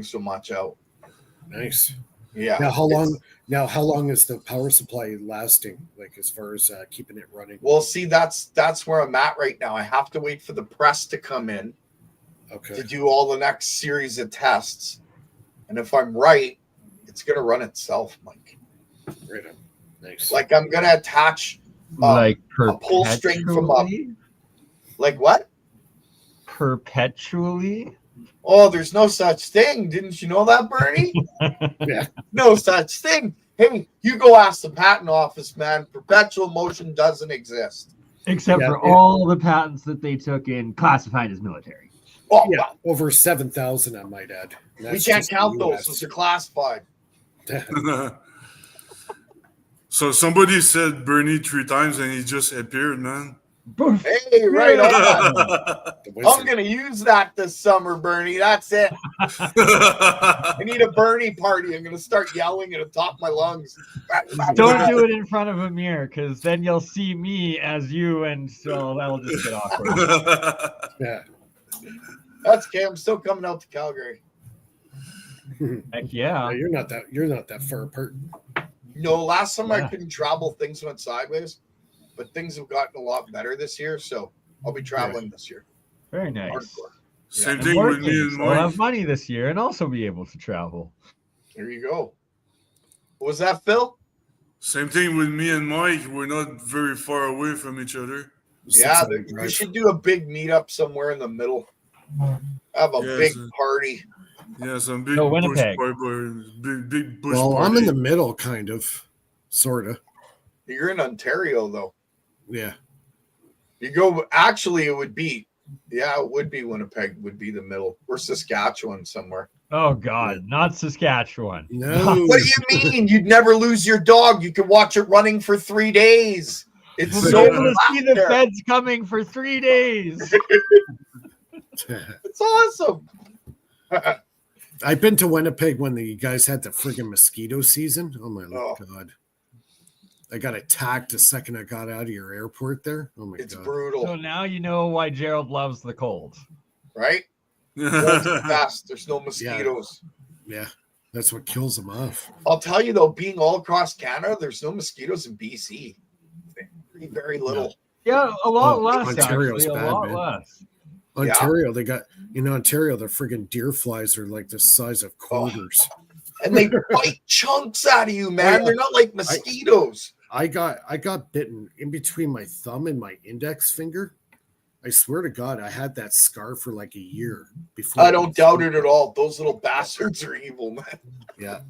so much out. Nice. Yeah. Now, how long is the power supply lasting? Like as far as keeping it running? Well, see, that's where I'm at right now. I have to wait for the press to come in to do all the next series of tests, and if I'm right, it's gonna run itself, Mike. Right on. Nice. Like I'm gonna attach like a pull string from a like what? Perpetually? Oh, there's no such thing. Didn't you know that, Bernie? Yeah. No such thing. Hey, you go ask the patent office, man. Perpetual motion doesn't exist. Except for all the patents that they took in classified as military. Oh, yeah, over 7,000, I might add. We can't count those. Those are classified. So somebody said Bernie 3 times and he just appeared, man. Hey, right on. I'm going to use that this summer, Bernie. That's it. I need a Bernie party. I'm going to start yelling at the top of my lungs. Don't do it in front of a mirror, because then you'll see me as you, and so that'll just get awkward. Yeah. That's okay. I'm still coming out to Calgary. Heck yeah. No, you're not that far apart. No, last time I couldn't travel, things went sideways. But things have gotten a lot better this year, so I'll be traveling this year. Very nice. Hardcore. Same thing with me and Mike. We'll have money this year and also be able to travel. There you go. What was that, Phil? Same thing with me and Mike. We're not very far away from each other. Yeah, we should do a big meetup somewhere in the middle. Have a big party. Yeah, some big Winnipeg. Big bush Well, party. I'm in the middle, kind of, sort of. You're in Ontario, though. Yeah. You go. Actually, it would be Winnipeg would be the middle. Or Saskatchewan somewhere. Oh God, not Saskatchewan. No. What do you mean? You'd never lose your dog. You could watch it running for 3 days. It's We'll so be able to see the feds coming for 3 days. It's awesome. I've been to Winnipeg when the guys had the friggin' mosquito season. Oh my God. I got attacked the second I got out of your airport there. Oh my God. It's brutal. So now you know why Gerald loves the cold. Right? Cold's the best. There's no mosquitoes. Yeah. That's what kills them off. I'll tell you though, being all across Canada, there's no mosquitoes in BC. Very little. Yeah, a lot less. Ontario's actually, bad, a lot man. less. Ontario, they got Ontario, the friggin' deer flies are like the size of quarters. And they bite chunks out of you, man. They're not like mosquitoes. I got bitten in between my thumb and my index finger. I swear to God, I had that scar for like a year before. I don't doubt it at all. Those little bastards are evil, man. Yeah.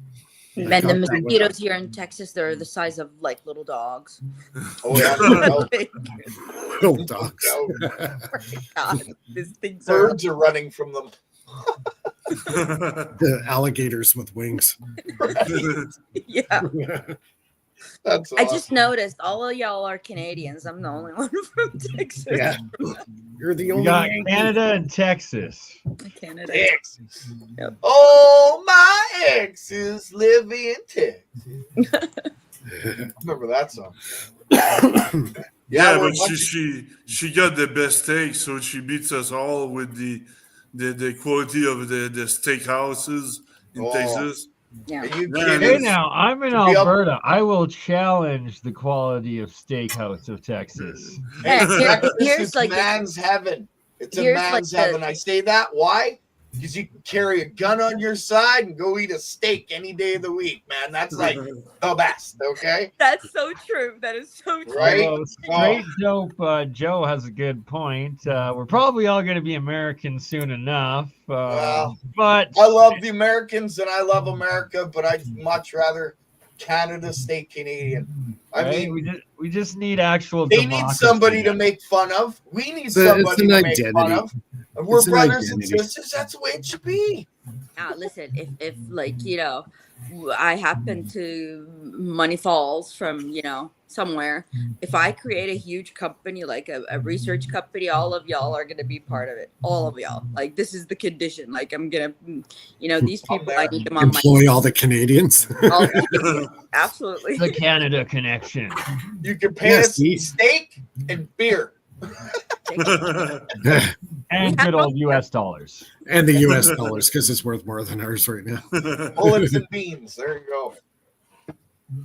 And the mosquitoes here in Texas, they're the size of like little dogs. Oh yeah, little dogs. God, these things Birds are running from them. The alligators with wings. Yeah. That's awesome. I just noticed all of y'all are Canadians. I'm the only one from Texas. Yeah. You're the only We got one. Canada and Texas. Canada. Texas. Yep. Oh, my exes live in Texas. Remember that song? Yeah, but she got the best steak, so she beats us all with the quality of the steakhouses in Texas. Yeah. Hey, now I'm in Alberta. I will challenge the quality of steakhouse of Texas. Hey, here's it's like man's heaven. It's a here's man's like heaven. I say that. Why? Because you can carry a gun on your side and go eat a steak any day of the week, man. That's like the best, okay? That's so true. That is so true. Right? Well, Straight Dope Joe has a good point. We're probably all going to be Americans soon enough. But I love the Americans and I love America, but I'd much rather Canada stay Canadian. I mean, we just need actual they democracy. need somebody to make fun of. We need somebody to make fun of. And we're brothers and sisters. That's the way it should be. Now, listen, if like, I happen to money falls from, somewhere. If I create a huge company, like a research company, all of y'all are going to be part of it. All of y'all. Like, this is the condition. Like, I'm going to, these people, I need them on employ all the Canadians. Absolutely. The Canada connection. You can pay us steak and beer. And good old US dollars. And the US dollars, because it's worth more than ours right now. Bullets and beans. There you go.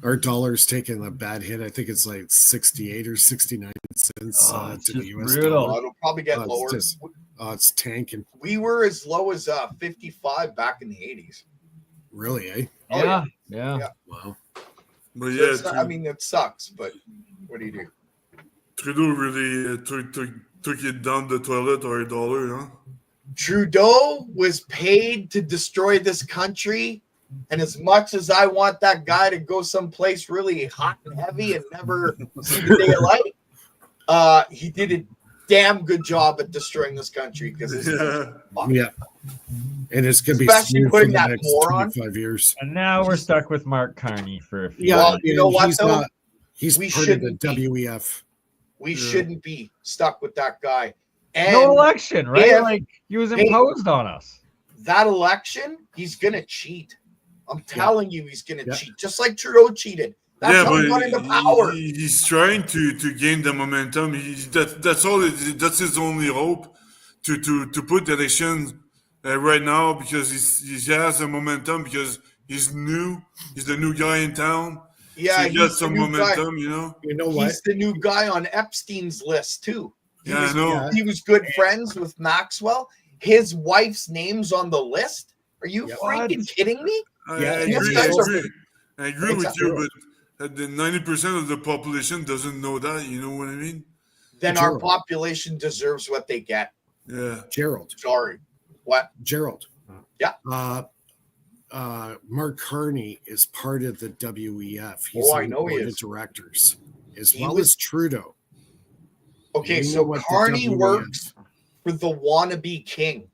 Our dollar's taking a bad hit. I think it's like 68 or 69 cents It's to the just US brutal. dollar. It'll probably get lower. It's tanking. We were as low as 55 back in the 80s. Really, eh? Oh, Yeah. Wow. But So yeah, I mean, it sucks, but what do you do? Trudeau really took it down the toilet or a dollar, huh? Trudeau was paid to destroy this country. And as much as I want that guy to go someplace really hot and heavy and never see the day of light, he did a damn good job at destroying this country because it's Yeah. And it's going to be especially smooth for putting the that next moron. 25 years. And now we're stuck with Mark Carney for a few Yeah, Well, you know what, he's though? not. He's We part of the shouldn't be. WEF. We shouldn't be stuck with that guy. And no election, right? if- Like he was imposed on us. that election, he's gonna cheat. I'm telling you, he's gonna Yeah. cheat, just like Trudeau cheated. That's how he got into power. He's trying to gain the momentum. That's all. That's his only hope to put the election right now because he has a momentum because he's new. He's the new guy in town. Yeah, so he he's got the some new guy. momentum. You know. You know what? He's the new guy on Epstein's list too. I know. He was good friends with Maxwell. His wife's name's on the list. Are you freaking kidding me? I Yeah, agree with you, but the 90% of the population doesn't know that. You know what I mean? Then our Gerald. population deserves what they get. Yeah. Gerald. Sorry. What? Gerald. Yeah. Mark Carney is part of the WEF. He's I on the know he board of is. directors, as He well was- as Trudeau. Okay, You know so what the Carney WEF works for the wannabe king.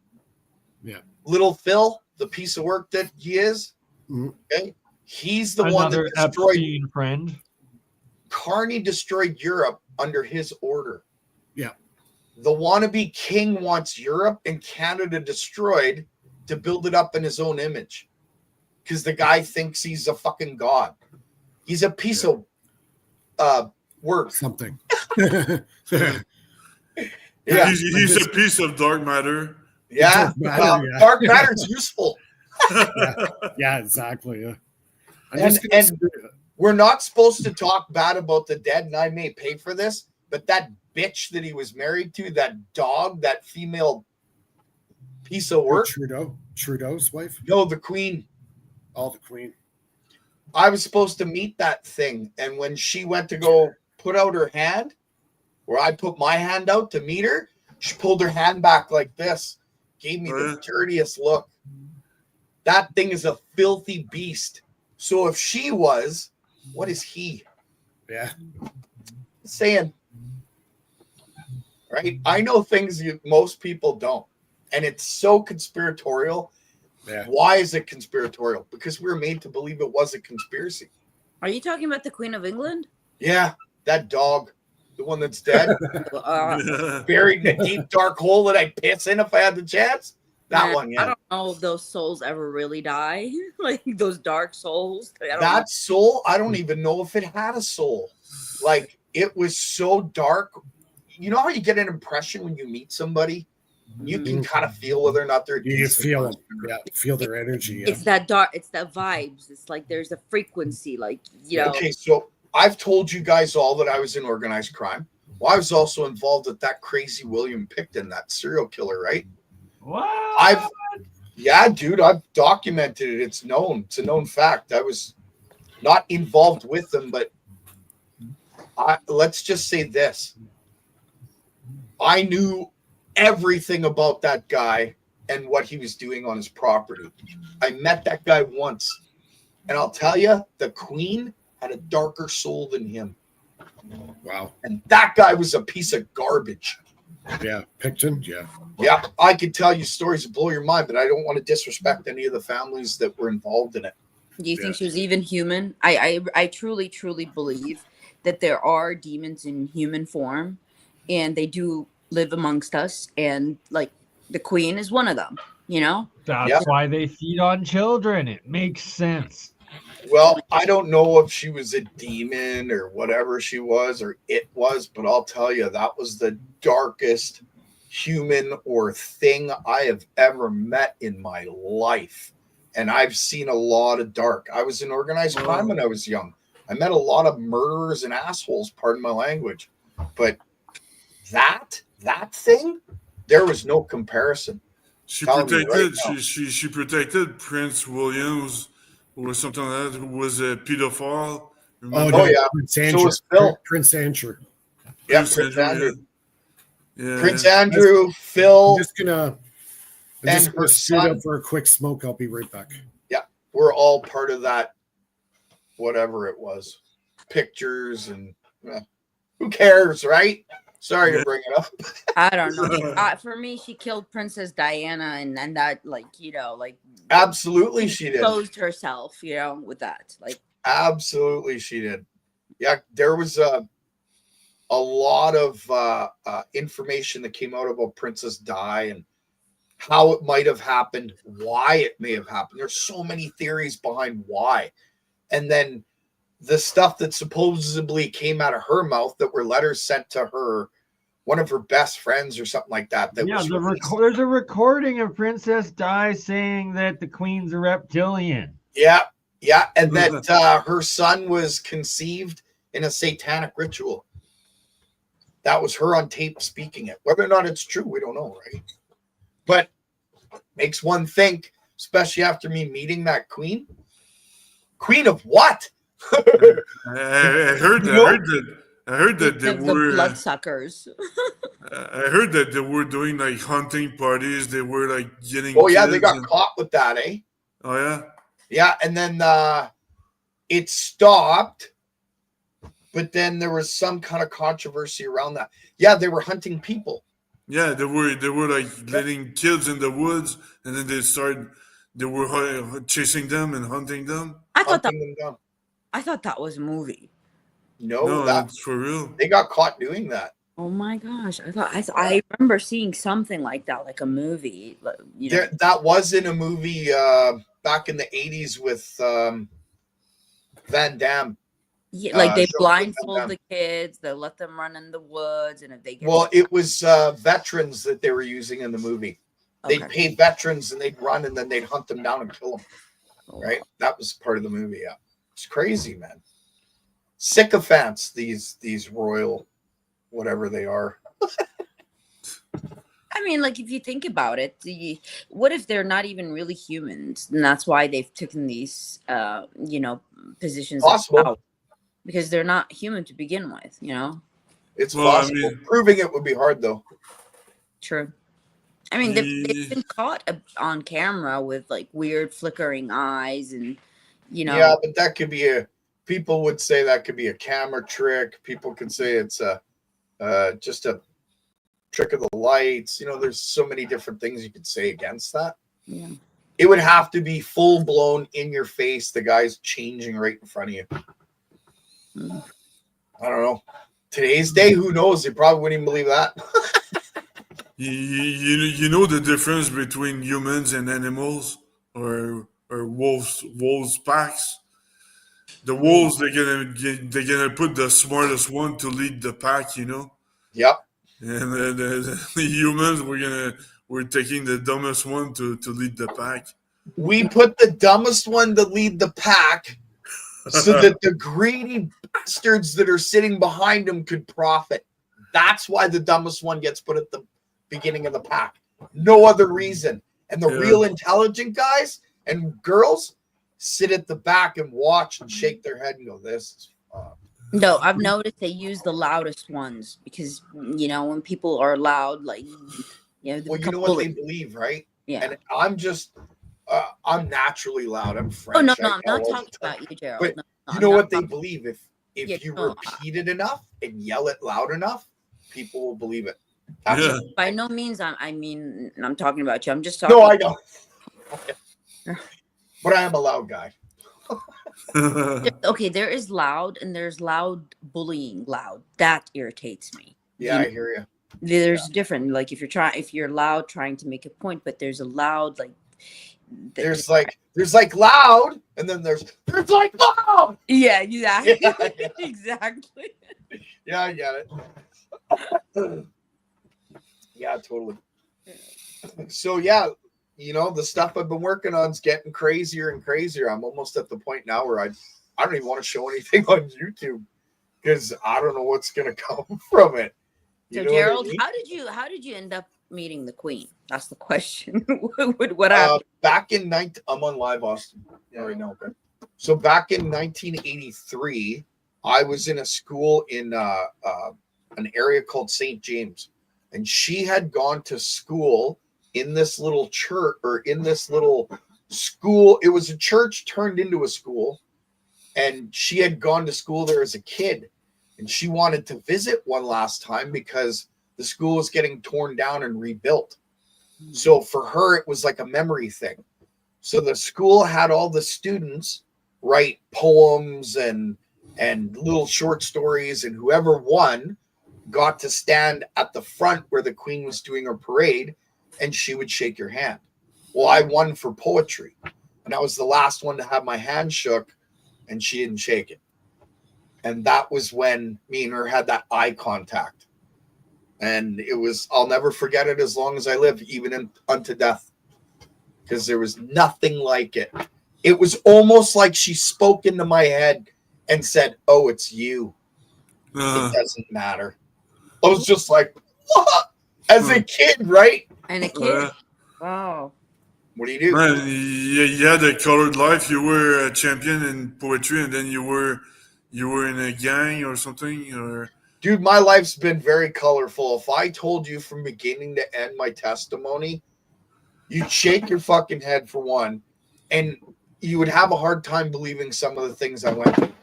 Yeah. Little Phil, the piece of work that he is. Mhm. Okay. He's the one Another that destroyed Epstein friend. Carney destroyed Europe under his order. Yeah. The wannabe king wants Europe and Canada destroyed to build it up in his own image. Because the guy thinks he's a fucking god. He's a piece of work. Something. Yeah. He's a piece of dark matter. Yeah. Dark matter, yeah. Dark matter's useful. Yeah, exactly. Yeah. And we're not supposed to talk bad about the dead, and I may pay for this, but that bitch that he was married to, that dog, that female piece of work. Trudeau's wife? No, the queen. Oh, the queen. I was supposed to meet that thing, and when she went to go put out her hand, where I put my hand out to meet her, she pulled her hand back like this, gave me the dirtiest look. That thing is a filthy beast. So if she was, what is he? Yeah. Saying, right? I know things most people don't, and it's so conspiratorial. Yeah. Why is it conspiratorial? Because we were made to believe it was a conspiracy. Are you talking about the Queen of England? Yeah, that dog, the one that's dead, Uh, buried in a deep dark hole that I'd piss in if I had the chance. That man, one, I yeah. don't know if those souls ever really die. Like those dark souls. I don't know. That soul, I don't even know if it had a soul. Like, it was so dark. You know how you get an impression when you meet somebody? You can kind of feel whether or not they're You decent feel person. them. Yeah. Feel their energy. Yeah. It's that dark. It's that vibes. It's like there's a frequency. Like Okay, so I've told you guys all that I was in organized crime. Well, I was also involved with that crazy William Picton, that serial killer, right? What? Yeah, dude, I've documented it. It's known. It's a known fact. I was not involved with them, but let's just say this. I knew everything about that guy and what he was doing on his property. I met that guy once, and I'll tell you, the Queen had a darker soul than him. Wow. And that guy was a piece of garbage. Yeah. Picton. Yeah. Yeah, I could tell you stories that blow your mind, but I don't want to disrespect any of the families that were involved in it. Do you think she was even human? I truly believe that there are demons in human form, and they do live amongst us. And like the Queen is one of them. You know. That's why they feed on children. It makes sense. Well, I don't know if she was a demon or whatever she was or it was, but I'll tell you, that was the darkest human or thing I have ever met in my life. And I've seen a lot of dark. I was in organized crime when I was young. I met a lot of murderers and assholes, pardon my language. But that thing, there was no comparison. She protected she protected Prince Williams or something like that, who was a pedophile. Remember? Oh, yeah. Prince Andrew. So was Phil. Prince Andrew. Yeah, Prince Andrew. Yeah. Prince Andrew, Phil. I'm just gonna scoot up for a quick smoke. I'll be right back. Yeah, we're all part of that, whatever it was. Pictures and who cares, right? Sorry to bring it up. I don't know. For me, she killed Princess Diana, and that, absolutely she did. Exposed herself, with that. Absolutely she did. Yeah, there was a lot of information that came out about Princess Di and how it might have happened, why it may have happened. There's so many theories behind why, and then the stuff that supposedly came out of her mouth that were letters sent to her, one of her best friends or something like that. There's a recording of Princess Di saying that the queen's a reptilian. Yeah, and that her son was conceived in a satanic ritual. That was her on tape speaking it. Whether or not it's true, we don't know, right? But makes one think, especially after me meeting that queen. Queen of what? I heard that they were bloodsuckers. I heard that they were doing hunting parties. They were getting. Oh yeah, they got caught with that, eh? Oh yeah. Yeah, and then it stopped, but then there was some kind of controversy around that. Yeah, they were hunting people. Yeah, they were letting kids in the woods, and then they were chasing them and hunting them. I thought that was a movie. No, that's for real. They got caught doing that. Oh my gosh! I remember seeing something like that, like a movie. That was in a movie back in the 80s with Van Damme. Yeah, they blindfold the kids, they let them run in the woods, and if they get it was veterans that they were using in the movie. Okay. They'd pay veterans and they'd run and then they'd hunt them down and kill them. Right? That was part of the movie. Yeah, it's crazy, man. Sycophants, these royal, whatever they are. I mean, if you think about it, what if they're not even really humans, and that's why they've taken these, positions? Possible. Because they're not human to begin with, It's possible. I mean, proving it would be hard, though. True. I mean, they've been caught on camera with weird flickering eyes, and Yeah, but that could be people would say that could be a camera trick. People can say it's just a trick of the lights. There's so many different things you could say against that. Yeah. It would have to be full blown in your face. The guy's changing right in front of you. I don't know. Today's day, who knows? They probably wouldn't even believe that. You know the difference between humans and animals or wolves packs. The wolves they're gonna put the smartest one to lead the pack, Yep. And the humans we're taking the dumbest one to lead the pack. We put the dumbest one to lead the pack so that the greedy bastards that are sitting behind him could profit. That's why the dumbest one gets put at the beginning of the pack. No other reason. And the real intelligent guys and girls sit at the back and watch and shake their head and go, this is fun. No, I've noticed they use the loudest ones because, when people are loud, well, you know what they believe, right? Yeah. And I'm just, I'm naturally loud. I'm French. Oh, no, I'm not talking about you, Gerald. But you know what they believe? If you repeat it enough and yell it loud enough, people will believe it. By no means, I'm talking about you. I'm just talking. No, I know. But I am a loud guy. Okay, there is loud and there's loud bullying. Loud that irritates me. Yeah, I hear you. There's different. If you're loud trying to make a point, but there's a loud There's like loud, and then there's like loud. Yeah, exactly. Yeah. Exactly. Yeah, I get it. Yeah, totally. So yeah, the stuff I've been working on is getting crazier and crazier. I'm almost at the point now where I don't even want to show anything on YouTube because I don't know what's gonna come from it. So Gerald, how did you end up meeting the Queen? That's the question. What happened? Back in I'm on live, Austin. Yeah, right now. Okay. So back in 1983, I was in a school in an area called St. James, and she had gone to school in this little church or in this little school. It was a church turned into a school, and she had gone to school there as a kid, and she wanted to visit one last time because the school was getting torn down and rebuilt. So for her, it was like a memory thing. So the school had all the students write poems and little short stories, and whoever won got to stand at the front where the Queen was doing her parade, and she would shake your hand. Well, I won for poetry, and I was the last one to have my hand shook, and she didn't shake it. And that was when me and her had that eye contact. And I'll never forget it as long as I live, even unto death, because there was nothing like it. It was almost like she spoke into my head and said, "Oh, it's you. It doesn't matter." I was just like, what? As a kid, right? And a kid. Wow. What do you do? Man, you had a colored life. You were a champion in poetry, and then you were in a gang or something, or. Dude, my life's been very colorful. If I told you from beginning to end my testimony, you'd shake your fucking head for one, and you would have a hard time believing some of the things I went through.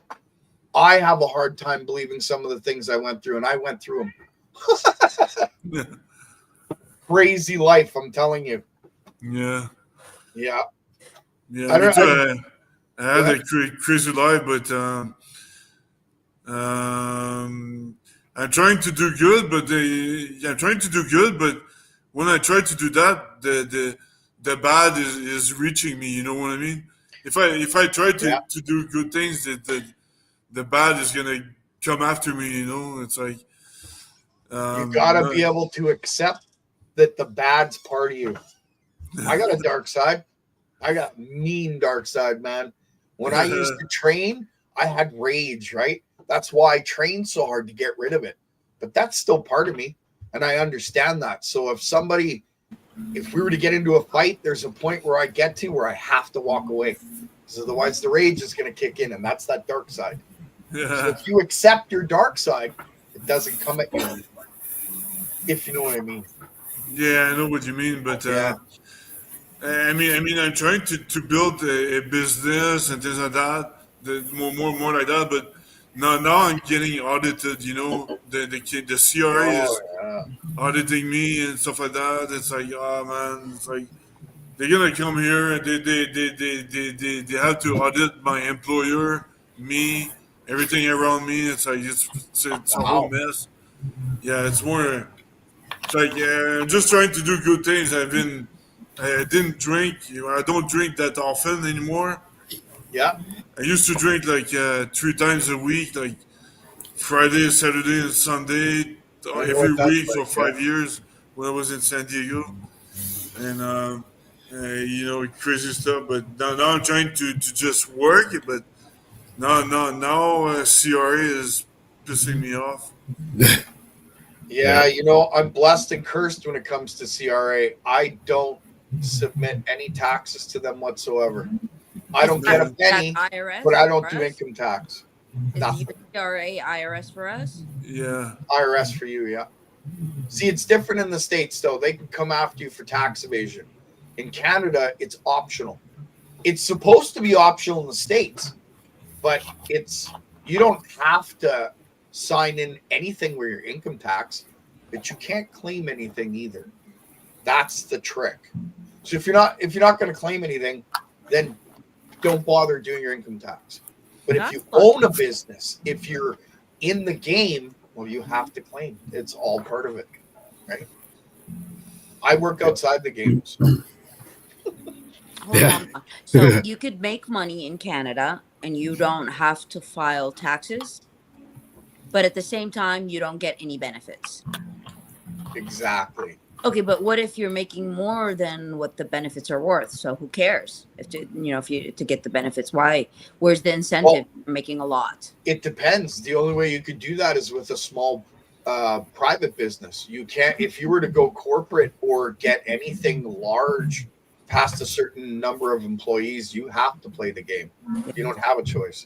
I have a hard time believing some of the things I went through, and I went through them. Crazy life, I'm telling you. Yeah. Yeah. Yeah, I had a crazy life, but I'm trying to do good, but when I try to do that, the bad is reaching me. You know what I mean? If I try to do good things, the bad is gonna come after me. You know, it's like you gotta be able to accept that the bad's part of you. I got a dark side. I got mean dark side, man. When I used to train, I had rage, right? That's why I trained so hard to get rid of it. But that's still part of me, and I understand that. So if we were to get into a fight, there's a point where I get to where I have to walk away, because otherwise the rage is going to kick in, and that's that dark side. Yeah. So if you accept your dark side, it doesn't come at you, if you know what I mean. Yeah, I know what you mean, but I mean, I'm trying to build a business and things like that. More like that, but now I'm getting audited. You know, the CRA is auditing me and stuff like that. It's like, oh man, it's like they're gonna come here and they have to audit my employer, me, everything around me. It's like it's a whole mess. Yeah, it's more. It's like I'm just trying to do good things. I didn't drink. I don't drink that often anymore. Yeah. I used to drink like 3 times a week, like Friday, Saturday, and Sunday, every week for 5 years when I was in San Diego, and crazy stuff. But now I'm trying to just work. But now CRA is pissing me off. Yeah, I'm blessed and cursed when it comes to CRA. I don't submit any taxes to them whatsoever. I don't get a penny, but I don't do income tax. Nothing. CRA, IRS for us? Yeah. IRS for you, yeah. See, it's different in the States, though. They can come after you for tax evasion. In Canada, it's optional. It's supposed to be optional in the States, but you don't have to sign in anything where your income tax, but you can't claim anything either. That's the trick. So if you're not going to claim anything, then don't bother doing your income tax. But if you own a business, if you're in the game, well, you have to claim. It's all part of it, right? I work outside the games. hold on. So you could make money in Canada and you don't have to file taxes, but at the same time, you don't get any benefits. Exactly. Okay, but what if you're making more than what the benefits are worth? So who cares if you to get the benefits? Why? Where's the incentive? You're making a lot. It depends. The only way you could do that is with a small private business. You can't, if you were to go corporate or get anything large past a certain number of employees, you have to play the game. You don't have a choice,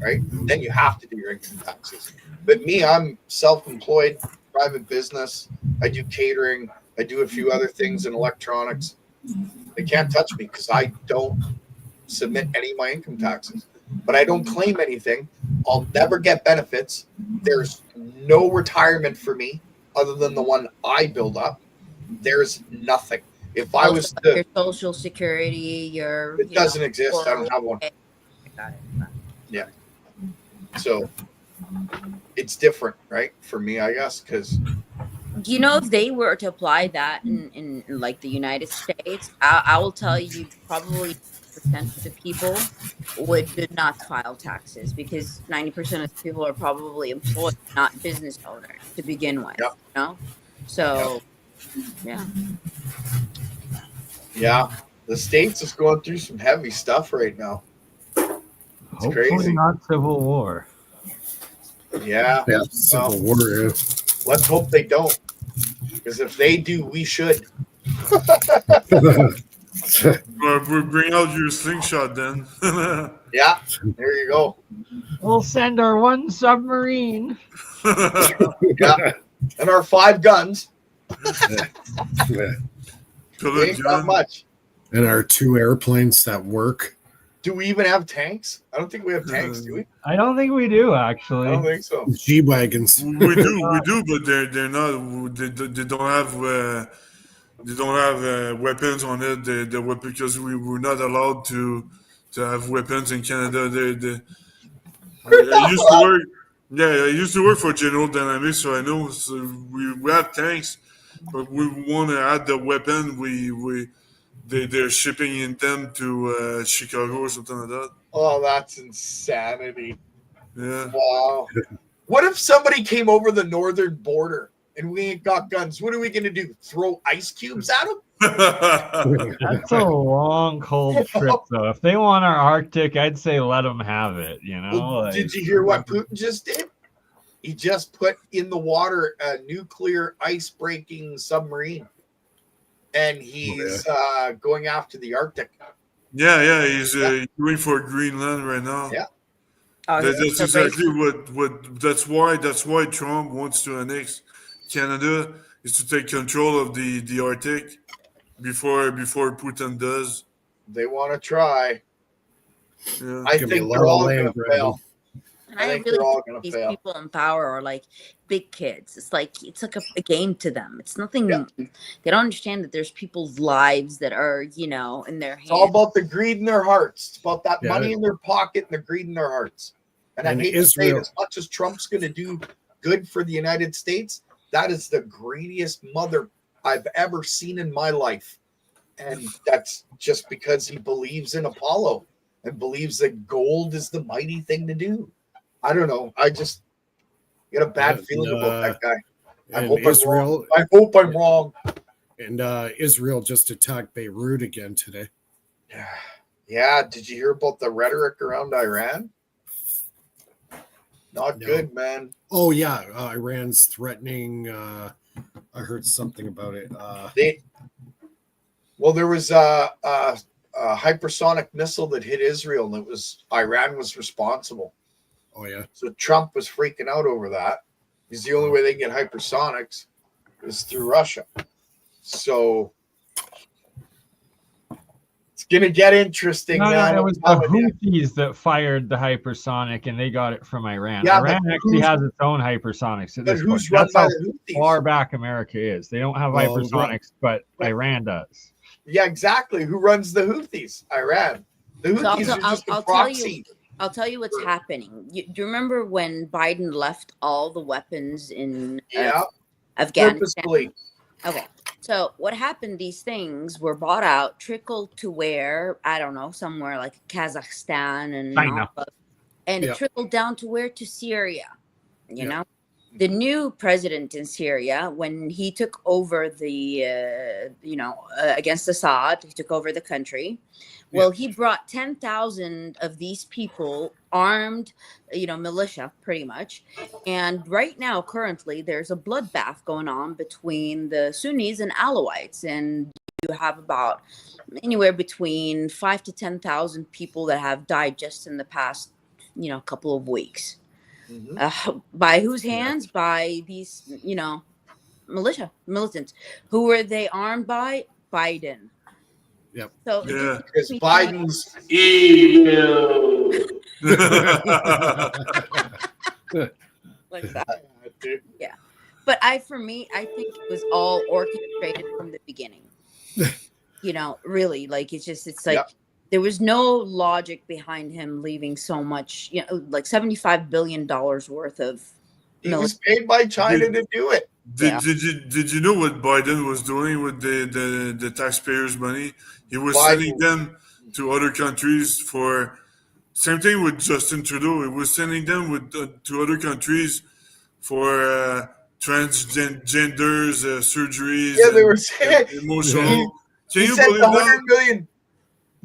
right? Then you have to do your income taxes. But me, I'm self-employed, private business. I do catering. I do a few other things in electronics. They can't touch me because I don't submit any of my income taxes. But I don't claim anything. I'll never get benefits. There's no retirement for me other than the one I build up. There's nothing. If I was to, your social security, it doesn't exist. I don't have one. Got it. Yeah. So it's different, right? For me, I guess, because if they were to apply that in like the United States, I will tell you probably percent of the people would not file taxes because 90% of the people are probably employed, not business owners to begin with. Yep. So yeah, the States is going through some heavy stuff right now. It's Hopefully crazy. not civil war. Yeah. Civil War. Yeah. Let's hope they don't, because if they do, we should. We'll bring out your slingshot then. Yeah, there you go. We'll send our one submarine. Yeah, and our 5 guns. Yeah. We ain't got much. And our 2 airplanes that work. Do we even have tanks? I don't think we have tanks, do we? I don't think we do, actually. I don't think so. G-Wagons. we do, but they're not. They don't have. They don't have weapons on it. The weapon, because we were not allowed to have weapons in Canada. I used to work. Yeah, I used to work for General Dynamics, so I know. So we have tanks, but we want to add the weapon. They're shipping in them to Chicago or something like that. Oh, that's insanity. Yeah. Wow. What if somebody came over the northern border and we ain't got guns? What are we going to do? Throw ice cubes at them? That's a long, cold trip, though. If they want our Arctic, I'd say let them have it, Well, did you hear what Putin just did? He just put in the water a nuclear ice-breaking submarine. And he's going after the Arctic. Yeah, he's going for Greenland right now. Yeah. That's exactly what. That's why Trump wants to annex Canada, is to take control of the Arctic before Putin does. They want to try. Yeah. I think they're all going to fail. And I really think these people in power are like big kids. It's like a game to them. It's nothing. Yeah. They don't understand that there's people's lives that are, in their hands. It's all about the greed in their hearts. It's about that money in their pocket and the greed in their hearts. And I hate to say it, as much as Trump's going to do good for the United States, that is the greediest mother I've ever seen in my life. And that's just because he believes in Apollo and believes that gold is the mighty thing to do. I don't know. I just get a bad feeling about that guy. I hope I'm wrong. And Israel just attacked Beirut again today. Yeah. Did you hear about the rhetoric around Iran? Not good, man. Oh, yeah. Iran's threatening. I heard something about it. There was a hypersonic missile that hit Israel, and Iran was responsible. Oh, yeah. So Trump was freaking out over that. Because the only way they can get hypersonics is through Russia. So it's going to get interesting. No, it was the Houthis that fired the hypersonic, and they got it from Iran. Yeah, Iran actually has its own hypersonics. That's how far back America is. They don't have hypersonics, but Iran does. Yeah, exactly. Who runs the Houthis? Iran. The Houthis are just a proxy. I'll tell you what's happening. Do you remember when Biden left all the weapons in Afghanistan? Purposefully. Okay. So what happened? These things were bought out, trickled to where, I don't know, somewhere like Kazakhstan and China. all of, and it Yeah. trickled down to where? To Syria. You Yeah. know, the new president in Syria, when he took over the, against Assad, he took over the country. Well, he brought 10,000 of these people armed, militia, pretty much. And right now, currently, there's a bloodbath going on between the Sunnis and Alawites. And you have about anywhere between 5 to 10,000 people that have died just in the past, couple of weeks. By whose hands? By these, militants. Who were they armed by? Biden. Yep. So Yeah. Because Biden's evil. like that. Yeah. But for me, I think it was all orchestrated from the beginning. Really, like it's like there was no logic behind him leaving so much, like $75 billion worth of. He was paid by China to do it. Did you know what Biden was doing with the taxpayers' money? He was Biden. sending them to other countries for. Same thing with Justin Trudeau. He was sending them to other countries for transgenders, surgeries. Yeah, they were saying emotional. Can he you sent believe $100 that? million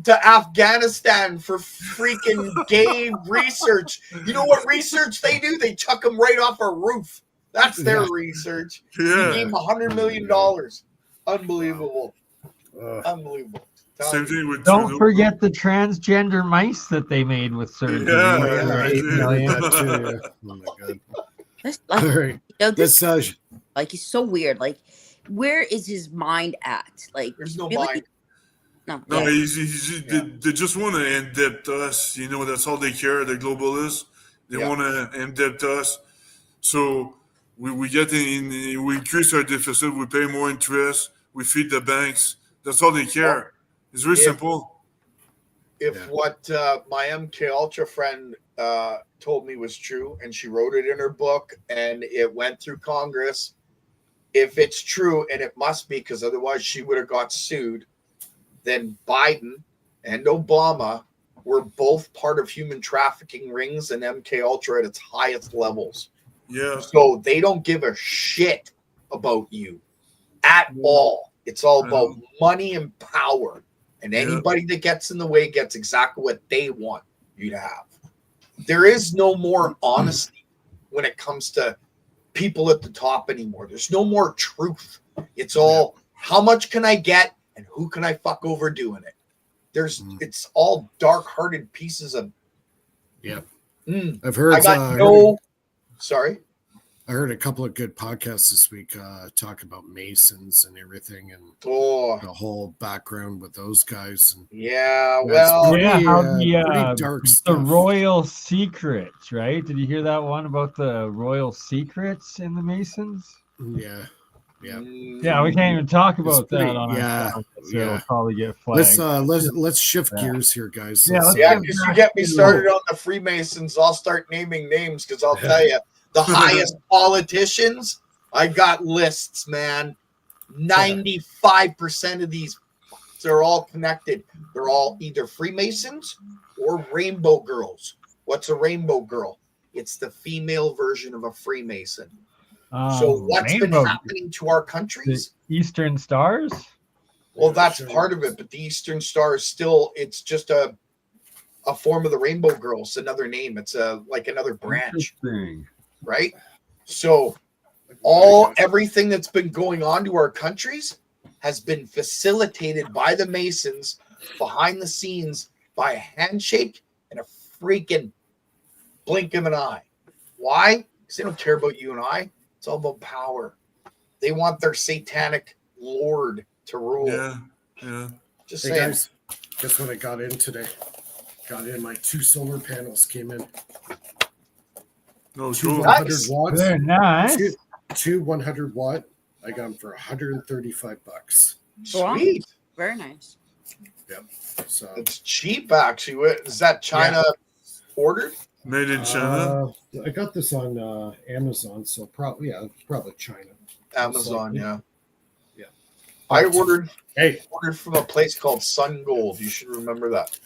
to Afghanistan for freaking gay research. You know what research they do? They chuck them right off a roof. That's their research. Yeah. He gave him $100 million. Unbelievable. Unbelievable. Same thing with Don't Trudeau. forget the transgender mice that they made with surgery. Yeah, for I $8 did. million. That too, yeah. Oh my god. That's All like, right. this Let's like he's so weird. Like, where is his mind at? Like, There's no really? mind. No. No, Yeah. they just want to in-depth us. That's all they care. The globalists, they want to in-depth us. So we get we increase our deficit. We pay more interest. We feed the banks. That's all they care. It's very simple. If what my MK Ultra friend told me was true, and she wrote it in her book, and it went through Congress, if it's true, and it must be, because otherwise she would have got sued, then Biden and Obama were both part of human trafficking rings and MK Ultra at its highest levels. Yeah. So they don't give a shit about you at all. It's all about money and power. And anybody that gets in the way gets exactly what they want you to have. There is no more honesty when it comes to people at the top anymore. There's no more truth. It's all how much can I get and who can I fuck over doing it. It's all dark-hearted pieces of. I've heard. I got sorry. I heard a couple of good podcasts this week talk about Masons and everything, and the whole background with those guys. And pretty dark the stuff. Royal Secrets, right? Did you hear that one about the Royal Secrets in the Masons? Yeah. Yeah, we can't even talk about that on our show, so it'll probably get flagged. Let's shift gears here, guys. Because you get me started on the Freemasons, I'll start naming names, because I'll tell you, the highest politicians, I got lists, man. 95% of these, they're all connected. They're all either Freemasons or Rainbow Girls. What's a Rainbow Girl? It's the female version of a Freemason. So what's been happening to our countries? The Eastern Stars? Well, that's part of it, but the Eastern Star is still, it's just a form of the Rainbow Girls, another name. It's like another branch. Right? So everything that's been going on to our countries has been facilitated by the Masons behind the scenes by a handshake and a freaking blink of an eye. Why? Because they don't care about you and I. It's all about power. They want their satanic lord to rule. Yeah. Just hey saying. guys, guess what I got in today? Got in my 2 solar panels came in. No, 100 watts. Very nice. Two 100 watt. I got them for $135. Sweet. Very nice. Yep. So it's cheap, actually. Is that China ordered? Made in China. I got this on Amazon, so probably China. Amazon, yeah. I ordered Hey, from a place called Sun Gold. You should remember that.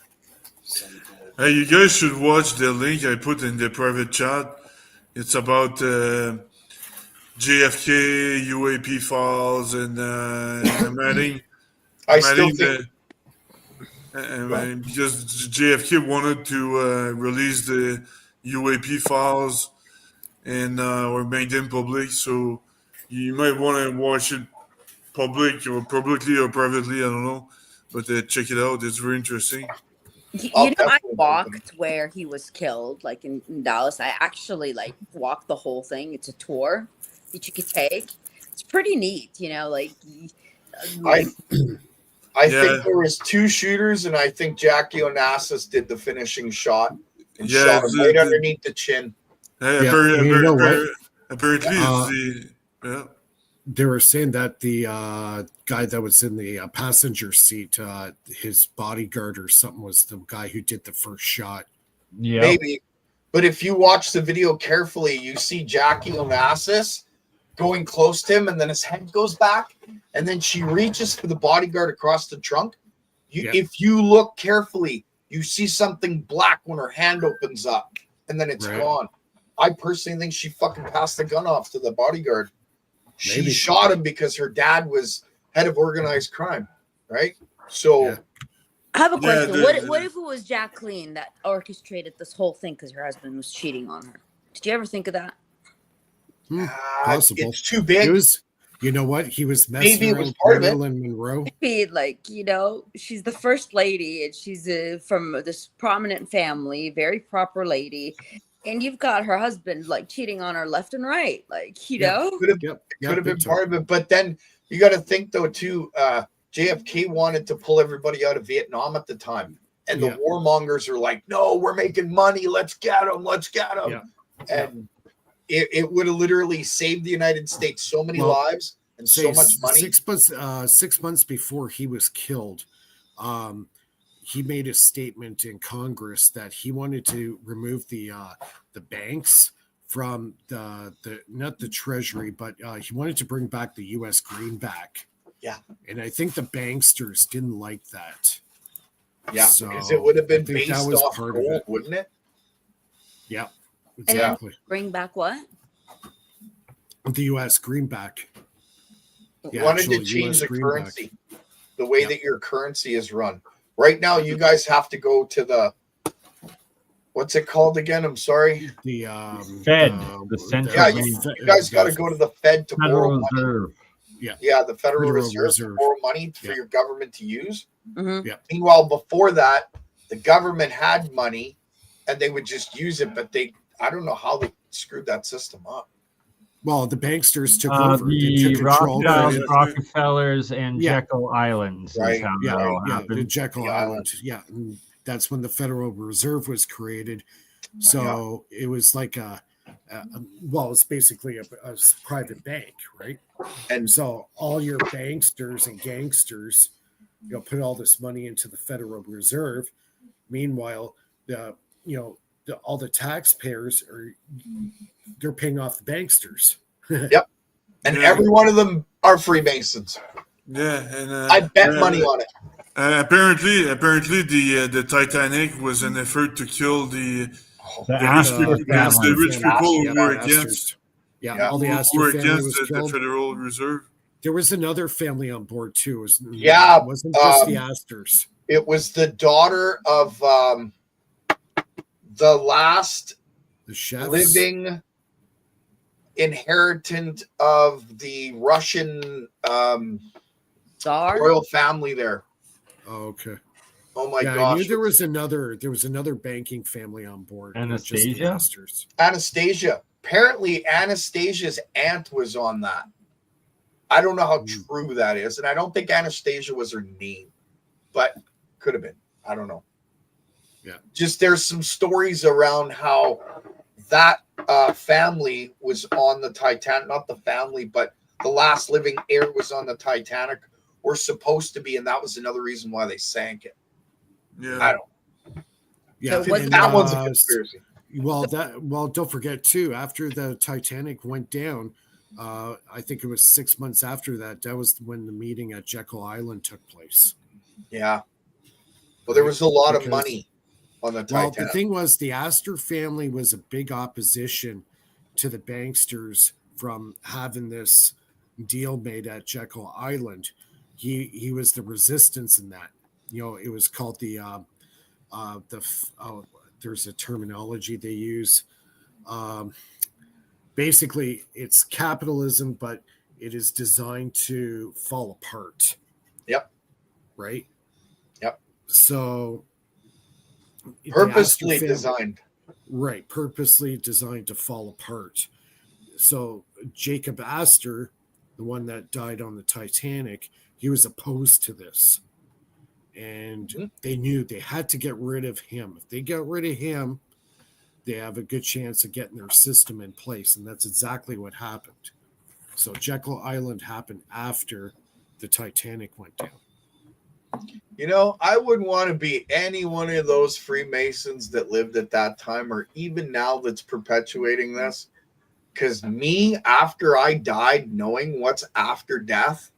Hey, you guys should watch the link I put in the private chat. It's about JFK, UAP files, and I'm adding. I still think Because JFK wanted to release the UAP files and or make them public, so you might want to watch it publicly or privately. I don't know, but check it out. It's very interesting. You know, I walked where he was killed, like in Dallas. I actually like walked the whole thing. It's a tour that you could take. It's pretty neat, you know. Like, I think there was 2 shooters, and I think Jackie Onassis did the finishing shot and shot him right underneath the chin. Apparently, they were saying that the guy that was in the passenger seat, his bodyguard or something, was the guy who did the first shot. Yeah, maybe. But if you watch the video carefully, you see Jackie Onassis going close to him, and then his head goes back, and then she reaches for the bodyguard across the trunk. If you look carefully, you see something black when her hand opens up, and then it's gone. I personally think she fucking passed the gun off to the bodyguard. She shot him because her dad was head of organized crime, right? So I have a question. What if it was Jacqueline that orchestrated this whole thing because her husband was cheating on her? Did you ever think of that? Possible. It's too big. It was, you know what? He was messing around with Marilyn Monroe. Maybe, like, you know, she's the first lady, and she's from this prominent family, very proper lady. And you've got her husband like cheating on her left and right, like, you know. Could have been part of it, but then you got to think though too. JFK wanted to pull everybody out of Vietnam at the time, and the warmongers are like, "No, we're making money. Let's get them. Let's get them." Yeah. And it would have literally saved the United States so many lives and so much money. 6 months before he was killed, he made a statement in Congress that he wanted to remove the banks from the not the Treasury, but he wanted to bring back the U.S. greenback. Yeah, and I think the banksters didn't like that. Yeah, so because it would have been based off gold, wouldn't it? Yeah, exactly. Bring back what? The U.S. greenback. Wanted to change the currency, the way that your currency is run. Right now, you guys have to go to the, what's it called again? I'm sorry. The Fed, the central. Yeah, you guys got to go to the Fed to borrow money. Yeah, the Federal Reserve to borrow money for your government to use. Mm-hmm. Yeah. Meanwhile, before that, the government had money, and they would just use it, but I don't know how they screwed that system up. Well, the banksters took over. The Rothschilds, Rockefellers, and Jekyll Islands. Right. The Jekyll Islands. Yeah. And that's when the Federal Reserve was created. So it was like it's basically a private bank, right? And so all your banksters and gangsters, put all this money into the Federal Reserve. Meanwhile, all the taxpayers they're paying off the banksters. Yep. And every one of them are Freemasons. Yeah, and I bet money on it. Apparently, the Titanic was an effort to kill the rich people who were against. All the Astor family was killed. The Federal Reserve. There was another family on board too. It wasn't just the Astors. It was the daughter of the last living inheritant of the Russian royal family there. Oh, okay. Oh my gosh! I knew there was another banking family on board. Anastasia. Apparently, Anastasia's aunt was on that. I don't know how true that is, and I don't think Anastasia was her name, but could have been. I don't know. Yeah. Just there's some stories around how that family was on the Titanic. Not the family, but the last living heir was on the Titanic, or supposed to be, and that was another reason why they sank it. Yeah. I don't. Yeah. So that one's a conspiracy. Well, don't forget too. After the Titanic went down, I think it was 6 months after that. That was when the meeting at Jekyll Island took place. Yeah. Well, there was a lot of Because- money on the Well, Titanic. the thing was, the Astor family was a big opposition to the banksters from having this deal made at Jekyll Island. He was the resistance in that. You know, it was called there's a terminology they use. Basically, it's capitalism, but it is designed to fall apart. Yep. Right. Yep. So Purposely designed. Right, purposely designed to fall apart. So Jacob Astor, the one that died on the Titanic, he was opposed to this. And they knew they had to get rid of him. If they get rid of him, they have a good chance of getting their system in place. And that's exactly what happened. So Jekyll Island happened after the Titanic went down. You know, I wouldn't want to be any one of those Freemasons that lived at that time, or even now that's perpetuating this. Because me, after I died, knowing what's after death,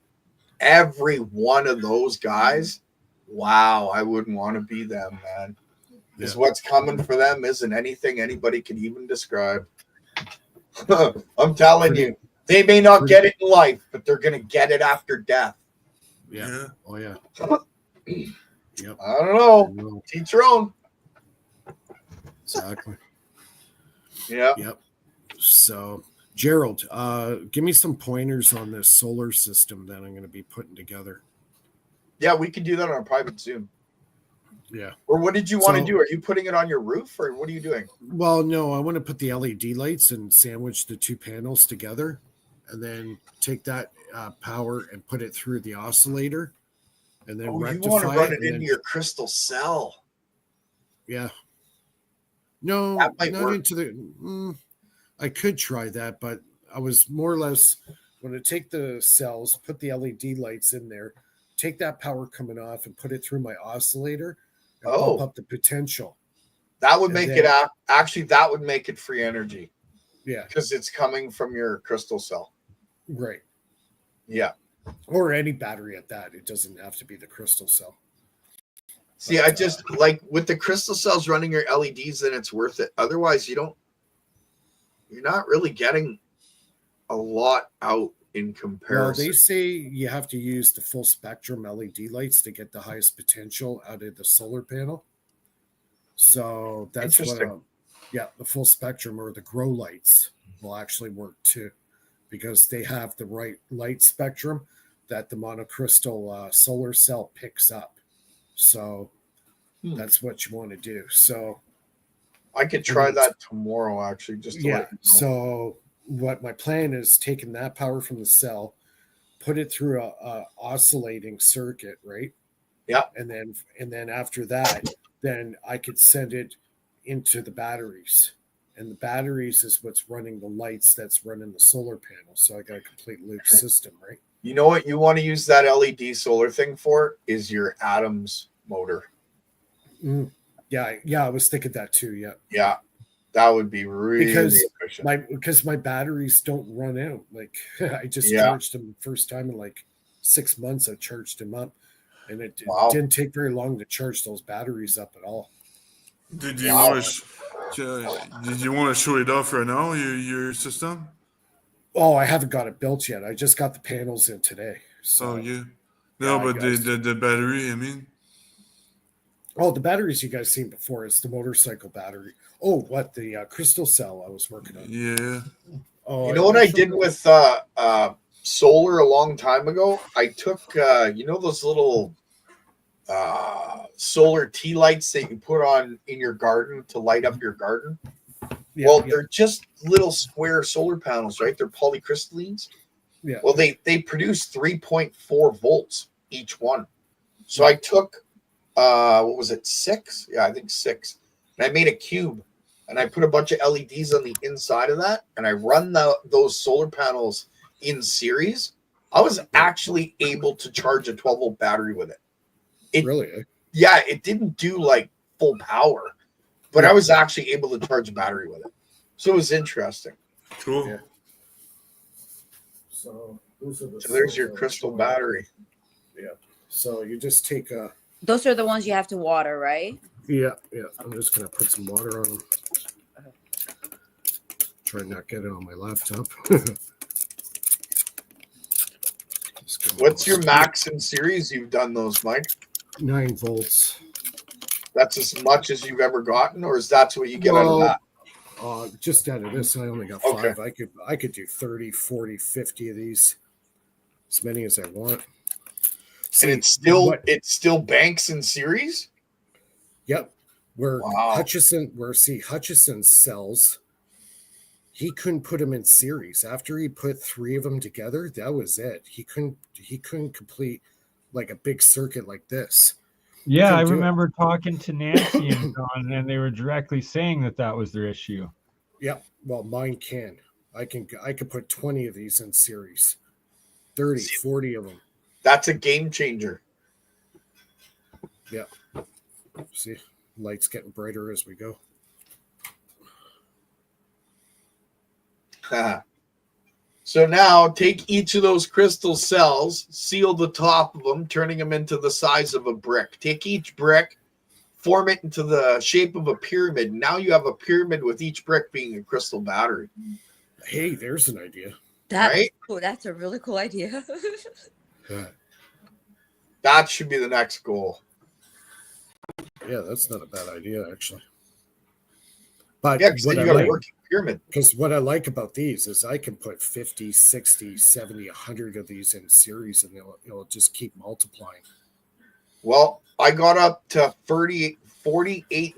every one of those guys, wow, I wouldn't want to be them, man. Because what's coming for them isn't anything anybody can even describe. I'm telling you, they may not get it in life, but they're going to get it after death. Yeah. Oh, yeah. Yep. I don't know. Teach your own. Exactly. Yeah. Yep. So, Gerald, give me some pointers on this solar system that I'm going to be putting together. Yeah, we could do that on a private Zoom. Yeah. Or what did you want to do? Are you putting it on your roof, or what are you doing? Well, no, I want to put the LED lights and sandwich the two panels together, and then take that power and put it through the oscillator, and then rectify you want to run it into then, your crystal cell. Yeah. No, not work. into the. I could try that, but I was more or less going to take the cells, put the LED lights in there, take that power coming off, and put it through my oscillator and bump up the potential. That would make it actually. That would make it free energy. Yeah, because it's coming from your crystal cell. Right. Yeah. Or any battery at that. It doesn't have to be the crystal cell. See, but, I just like with the crystal cells running your LEDs, then it's worth it. Otherwise, you're not really getting a lot out in comparison. Well, they say you have to use the full spectrum LED lights to get the highest potential out of the solar panel. So that's what, the full spectrum or the grow lights will actually work too, because they have the right light spectrum that the monocrystal solar cell picks up. So that's what you want to do. So I could try that tomorrow, actually, just to let you know. So what my plan is, taking that power from the cell, put it through a oscillating circuit, right? Yeah. And then after that, then I could send it into the batteries. And the batteries is what's running the lights that's running the solar panel. So I got a complete loop system, right? You know what you want to use that LED solar thing for is your Adams motor. Yeah, I was thinking that too. Yeah, that would be really efficient. Because my batteries don't run out. Like I just charged them first time in like 6 months. I charged them up, and it didn't take very long to charge those batteries up at all. Did you want to show it off right now? Your system? Oh, I haven't got it built yet. I just got the panels in today. So but the battery, I mean. Oh, the batteries you guys seen before. It's the motorcycle battery. Oh, what the crystal cell I was working on. Yeah. Oh, you know what I did with solar a long time ago? I took those little solar tea lights that you put on in your garden to light up your garden. They're just little square solar panels, right? They're polycrystallines. Yeah. Well, they produce 3.4 volts each one. So I took what was it, 6? Yeah, I think 6. And I made a cube, and I put a bunch of LEDs on the inside of that, and I run those solar panels in series. I was actually able to charge a 12-volt battery with it. Really? Yeah, it didn't do like full power, but I was actually able to charge a battery with it. So it was interesting. Cool. So those are the So there's cells your I was crystal showing. battery. Yeah. So you just take a. Those are the ones you have to water, right? Yeah. I'm just gonna put some water on them. Try not get it on my laptop. What's your max in series you've done those, Mike? 9 volts. That's as much as you've ever gotten, or is that what you get out of that? Just out of this, I only got 5. I could do 30, 40, 50 of these, as many as I want. See, and it still banks in series. Yep. Where Hutchison's cells, he couldn't put them in series. After he put 3 of them together, that was it. He couldn't complete like a big circuit like this. Yeah, I remember talking to Nancy and John, and they were directly saying that was their issue. Yep. Well, mine can. I could put 20 of these in series. 30, 40 of them. That's a game changer. Yeah. See, light's getting brighter as we go. So now take each of those crystal cells, seal the top of them, turning them into the size of a brick. Take each brick, form it into the shape of a pyramid. Now you have a pyramid with each brick being a crystal battery. Hey, there's an idea. Right? Cool. That's a really cool idea. That should be the next goal. Yeah, that's not a bad idea, actually. But yeah, what you got a working pyramid. Because what I like about these is I can put 50, 60, 70, 100 of these in series, and it'll just keep multiplying. Well, I got up to 48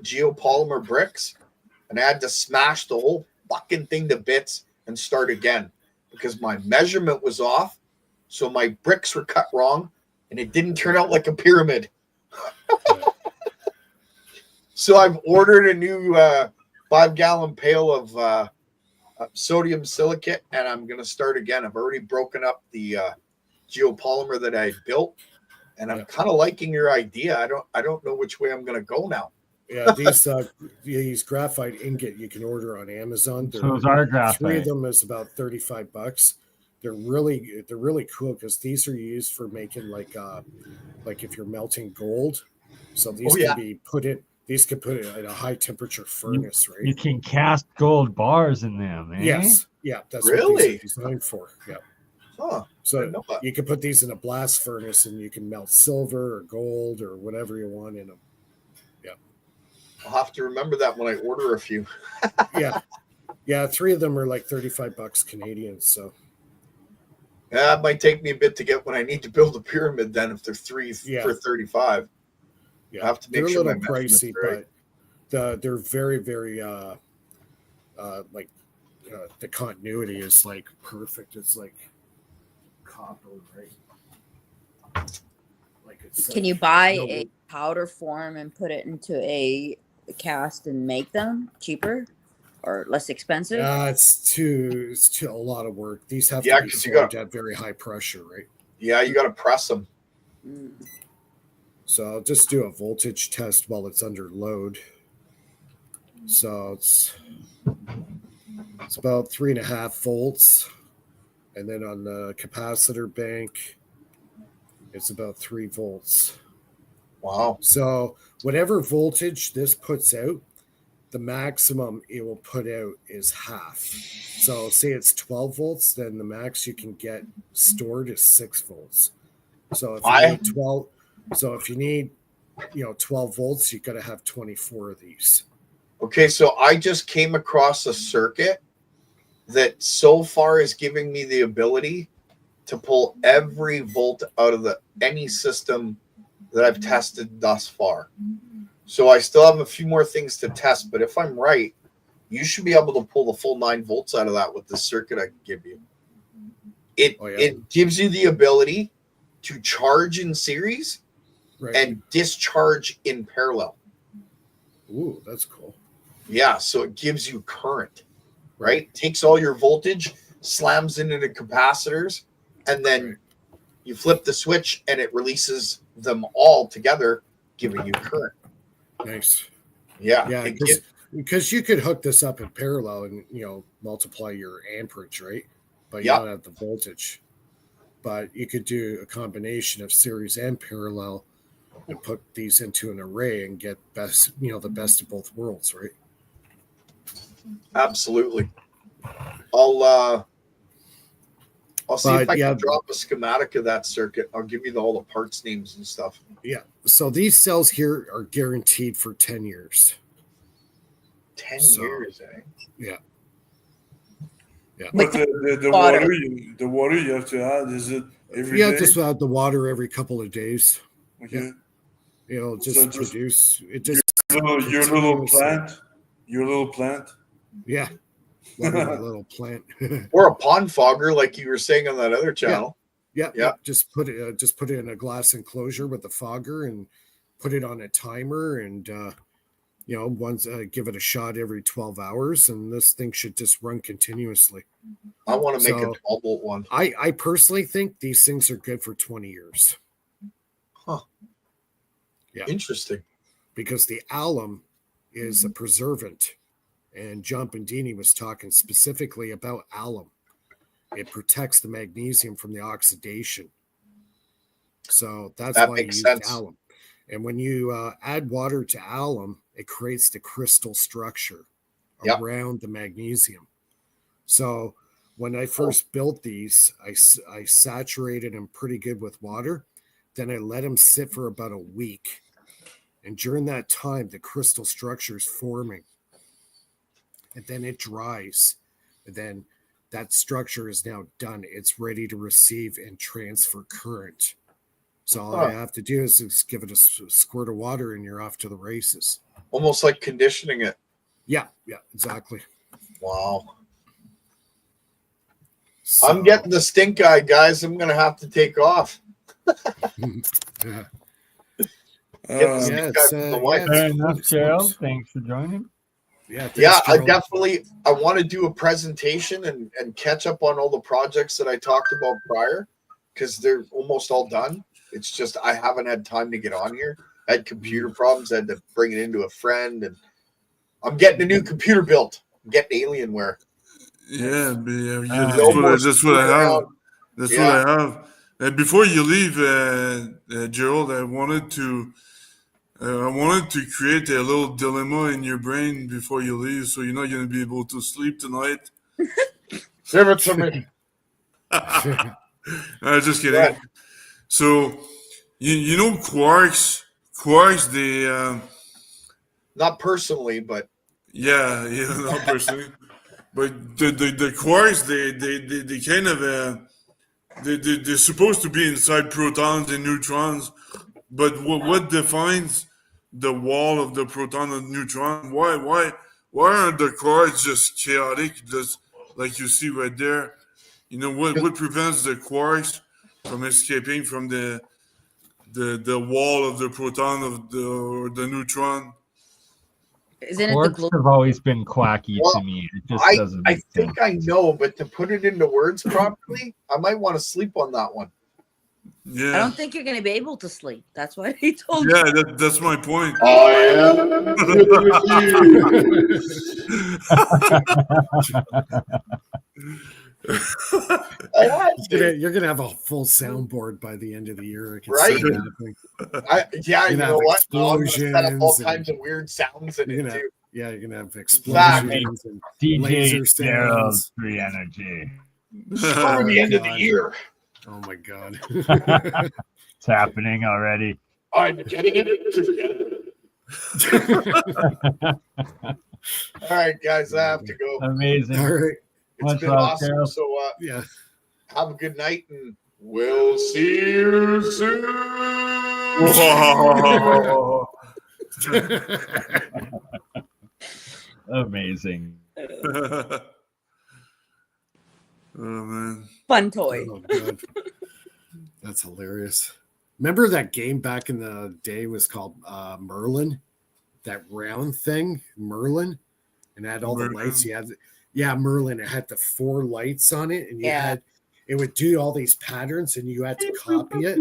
geopolymer bricks, and I had to smash the whole fucking thing to bits and start again because my measurement was off. So my bricks were cut wrong, and it didn't turn out like a pyramid. So I've ordered a new 5-gallon pail of sodium silicate, and I'm going to start again. I've already broken up the geopolymer that I built, and I'm kind of liking your idea. I don't know which way I'm going to go now. Yeah, these graphite ingot you can order on Amazon. Those are graphite. 3 of them is about $35. They're really cool because these are used for making like if you're melting gold. So these can be put in. These can put it in a high temperature furnace, right? You can cast gold bars in them, eh? Yes. Yeah, that's what these are designed for. Yeah. Huh. So you can put these in a blast furnace and you can melt silver or gold or whatever you want in them. Yeah. I'll have to remember that when I order a few. Yeah, 3 of them are like $35 Canadian. So yeah, it might take me a bit to get when I need to build a pyramid then if they're 3 for 35. Yeah, I have to make they're sure a little pricey, right. but they're very, very the continuity is like perfect. It's like copper, right? Like it's. Can you buy a powder form and put it into a cast and make them cheaper or less expensive? It's too a lot of work. These have to be formed at very high pressure, right? Yeah, you got to press them. So I'll just do a voltage test while it's under load. So it's about 3.5 volts. And then on the capacitor bank, it's about 3 volts. Wow. So whatever voltage this puts out, the maximum it will put out is half. So say it's 12 volts, then the max you can get stored is 6 volts. So if you need 12, so if you need 12 volts, you got to have 24 of these. Okay, so I just came across a circuit that so far is giving me the ability to pull every volt out of any system that I've tested thus far. So I still have a few more things to test, but if I'm right, you should be able to pull the full 9 volts out of that with the circuit I can give you. It gives you the ability to charge in series and discharge in parallel. Ooh, that's cool. Yeah, so it gives you current, right? Takes all your voltage, slams into the capacitors, and then you flip the switch and it releases them all together, giving you current. Nice. Yeah. Because you could hook this up in parallel and multiply your amperage, right? but you don't have the voltage. But you could do a combination of series and parallel and put these into an array and get the best of both worlds, right? Absolutely. I'll see if I can drop a schematic of that circuit. I'll give you all the parts names and stuff. Yeah. So these cells here are guaranteed for 10 years. 10 years, eh? Yeah. Yeah. But the water you have to add, is it every day? Just add the water every couple of days. Okay. Yeah. It'll just produce it. Just your little plant. Your little plant. Yeah. Water my little plant. Or a pond fogger, like you were saying on that other channel. Yeah. Just put it in a glass enclosure with a fogger and put it on a timer, and once give it a shot every 12 hours, and this thing should just run continuously. I want to make a 12-volt one. I personally think these things are good for 20 years. Huh. Yeah. Interesting. Because the alum is a preservant, and John Bendini was talking specifically about alum. It protects the magnesium from the oxidation. So that's why you use alum. And when you add water to alum, it creates the crystal structure around the magnesium. So when I first built these, I saturated them pretty good with water. Then I let them sit for about a week. And during that time, the crystal structure is forming. And then it dries. And then that structure is now done. It's ready to receive and transfer current. So all I have to do is just give it a squirt of water and you're off to the races. Almost like conditioning it. Yeah, exactly. Wow. So, I'm getting the stink eye, guys. I'm going to have to take off. Fair enough, Gerald. Thanks for joining. I want to do a presentation and catch up on all the projects that I talked about prior, because they're almost all done. It's just I haven't had time to get on here. I had computer problems. I had to bring it into a friend, and I'm getting a new computer built. I'm getting Alienware. Yeah, that's what I have. That's what I have. Before you leave, Gerald, I wanted to create a little dilemma in your brain before you leave, so you're not going to be able to sleep tonight. Give it to me. Just kidding. Yeah. So, you know, quarks, they not personally, but yeah, not personally, but the quarks, they kind of they're supposed to be inside protons and neutrons, but what defines the wall of the proton and neutron? Why aren't the quarks just chaotic, just like you see right there? You know what prevents the quarks from escaping from the wall of the proton or the neutron? Isn't Quarks have always been quacky to me. It just doesn't. I think I know, but to put it into words properly, I might want to sleep on that one. Yeah. I don't think you're going to be able to sleep. That's what he told you. Yeah, that's my point. You're gonna have a full soundboard by the end of the year, right? You know what? Explosions, set up all kinds of weird sounds in it too. Yeah, you're gonna have explosions and DJ Gerald's free energy for the end of the year. Oh my god, it's happening already. I'm getting it. All right, guys, I have to go. Amazing. All right. It's been awesome. Gerald. So, have a good night, and we'll see you soon. Amazing. Oh man, fun toy. Oh, God. That's hilarious. Remember that game back in the day was called Merlin? That round thing, Merlin, and it had all the lights. Merlin. It had the 4 lights on it, and it would do all these patterns, and you had to copy it.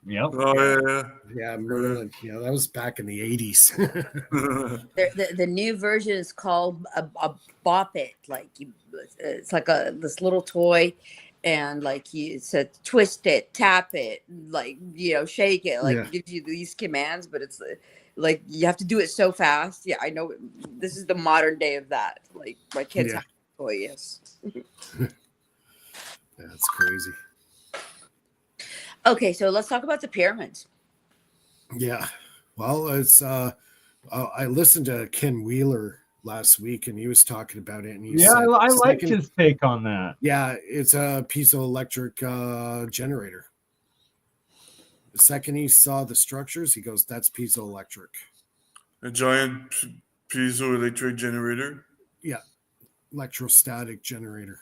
Yep. Oh Yeah, Merlin. Yeah, that was back in the 80s. yeah. The new version is called a Bop It. Like it's like this little toy, and like it said twist it, tap it, like shake it. Like Yeah. it gives you these commands, but it's like you have to do it so fast. Yeah, I know. This is the modern day of that. Like my kids have a toy. Yes. That's crazy. Okay, so let's talk about the pyramids. Yeah. Well, it's I listened to Ken Wheeler last week, and he was talking about it, and he said, I liked his take on that. Yeah, it's a piezoelectric generator. The second he saw the structures, he goes, "That's piezoelectric." A giant piezoelectric generator. Yeah, electrostatic generator.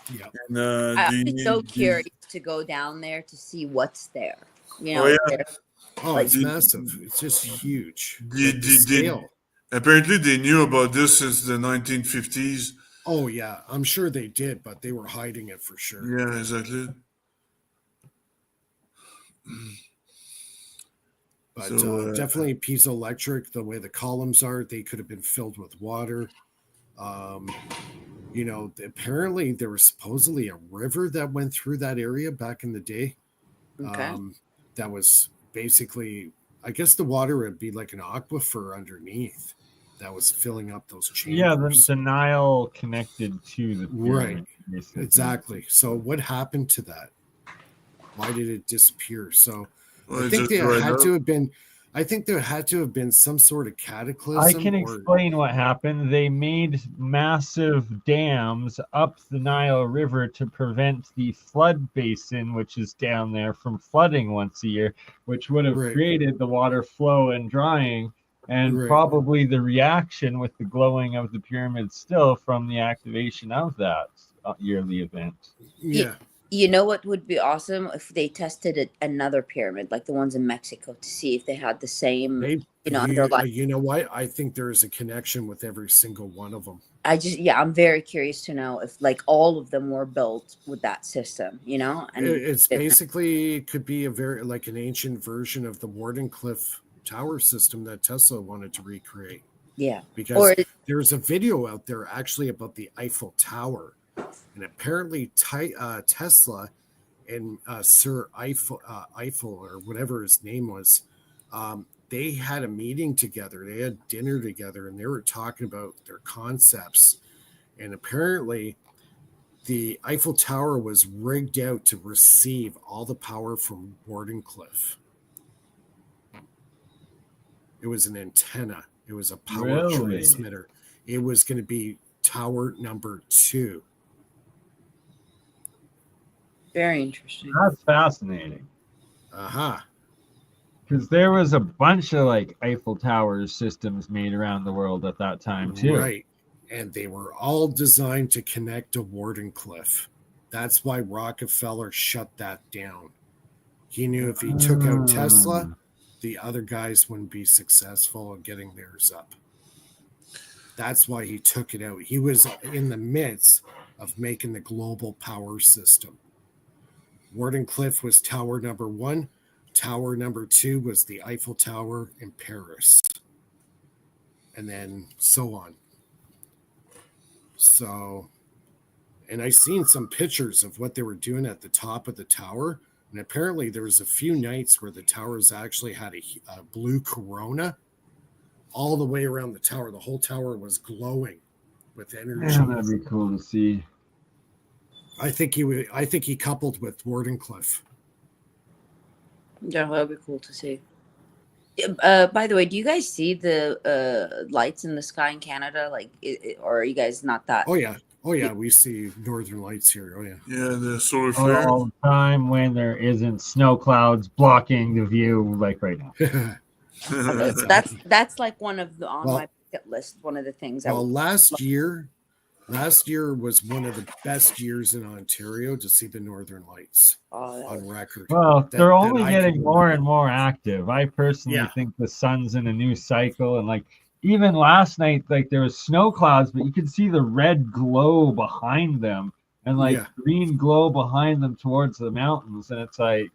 Yeah, And I'm so curious to go down there to see what's there. it's massive. It's just huge. The scale. Apparently, they knew about this since the 1950s. Oh yeah, I'm sure they did, but they were hiding it for sure. Yeah, exactly. But definitely piezoelectric. The way the columns are, they could have been filled with water. Apparently there was supposedly a river that went through that area back in the day. Okay. That was basically, I guess the water would be like an aquifer underneath that was filling up those chambers. Yeah, the Nile connected to the pyramid, right. basically. Exactly. So what happened to that? Why did it disappear? So Well, I think there had to have been some sort of cataclysm. I can explain what happened. They made massive dams up the Nile River to prevent the flood basin, which is down there, from flooding once a year, which would have created the water flow and drying, and probably the reaction with the glowing of the pyramid still from the activation of that yearly event. Yeah. You know what would be awesome if they tested another pyramid, like the ones in Mexico, to see if they had the same, underlying. You know what? I think there is a connection with every single one of them. I'm very curious to know if like all of them were built with that system, and it's basically, it could be like an ancient version of the Wardenclyffe tower system that Tesla wanted to recreate. Yeah. Because there's a video out there actually about the Eiffel Tower. And apparently Tesla and Sir Eiffel, or whatever his name was, they had a meeting together. They had dinner together, and they were talking about their concepts. And apparently the Eiffel Tower was rigged out to receive all the power from Wardenclyffe. It was an antenna. It was a power transmitter. It was going to be tower number 2. Very interesting. That's fascinating. Uh-huh. Because there was a bunch of like Eiffel Tower systems made around the world at that time too. Right. And they were all designed to connect to Wardenclyffe. That's why Rockefeller shut that down. He knew if he took out Tesla, the other guys wouldn't be successful in getting theirs up. That's why he took it out. He was in the midst of making the global power system. Wardenclyffe was tower number 1. Tower number 2 was the Eiffel Tower in Paris. And then so on. So, and I seen some pictures of what they were doing at the top of the tower. And apparently there was a few nights where the towers actually had a blue corona all the way around the tower. The whole tower was glowing with energy. Yeah, that'd be cool to see. I think he coupled with Wardenclyffe. Yeah, that'd be cool to see. By the way, do you guys see the lights in the sky in Canada? Like, or are you guys not that? Oh yeah, we see northern lights here. Oh yeah. Yeah, the solar flare. All the time when there isn't snow clouds blocking the view, like right now. That's like one of the my bucket list. One of the things. Last year was one of the best years in Ontario to see the northern lights on record. Well, they're only getting more and more active. I personally think the sun's in a new cycle, and like even last night, like there was snow clouds, but you could see the red glow behind them, and like green glow behind them towards the mountains, and it's like,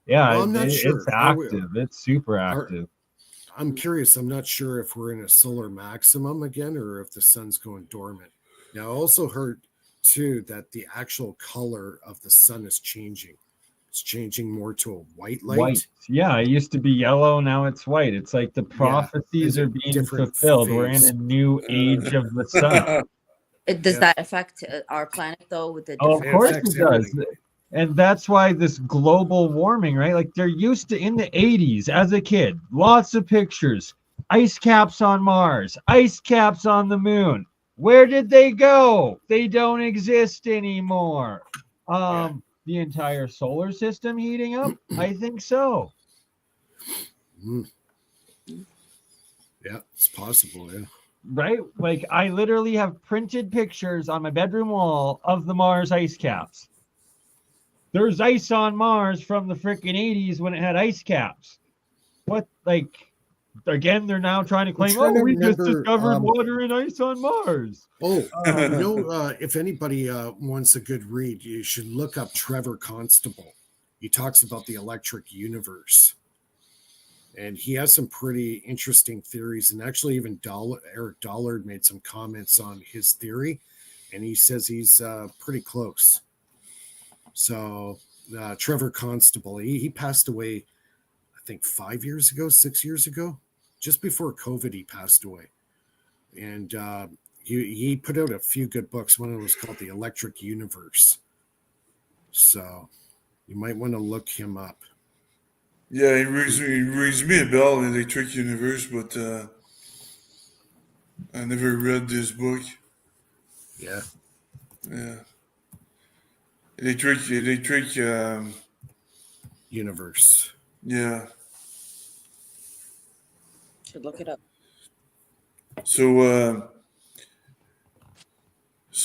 yeah, well, I'm not sure. It's active. It's super active. I'm curious. I'm not sure if we're in a solar maximum again or if the sun's going dormant. Now, I also heard too that the actual color of the sun is changing. It's changing more to a white light. White. Yeah, it used to be yellow. Now it's white. It's like the prophecies are being fulfilled. Phase. We're in a new age of the sun. Does that affect our planet though? With the of course it does. And that's why this global warming, right? Like they're used to in the 80s as a kid, lots of pictures, ice caps on Mars, ice caps on the moon. Where did they go? They don't exist anymore. The entire solar system heating up? I think so. Yeah, it's possible, yeah. Right? Like I literally have printed pictures on my bedroom wall of the Mars ice caps. There's ice on Mars from the freaking 80s when it had ice caps. What, like, again, they're now trying to claim, we just discovered water and ice on Mars. If anybody wants a good read, you should look up Trevor Constable. He talks about the electric universe. And he has some pretty interesting theories. And actually, even Eric Dollard made some comments on his theory. And he says he's pretty close. So Trevor Constable, he passed away, I think 6 years ago, just before COVID, he passed away. And he put out a few good books. One of them was called The Electric Universe. So you might want to look him up. Yeah, he rings me a bell, Electric Universe, but I never read this book. Yeah. Electric Universe. Yeah. Should look it up. So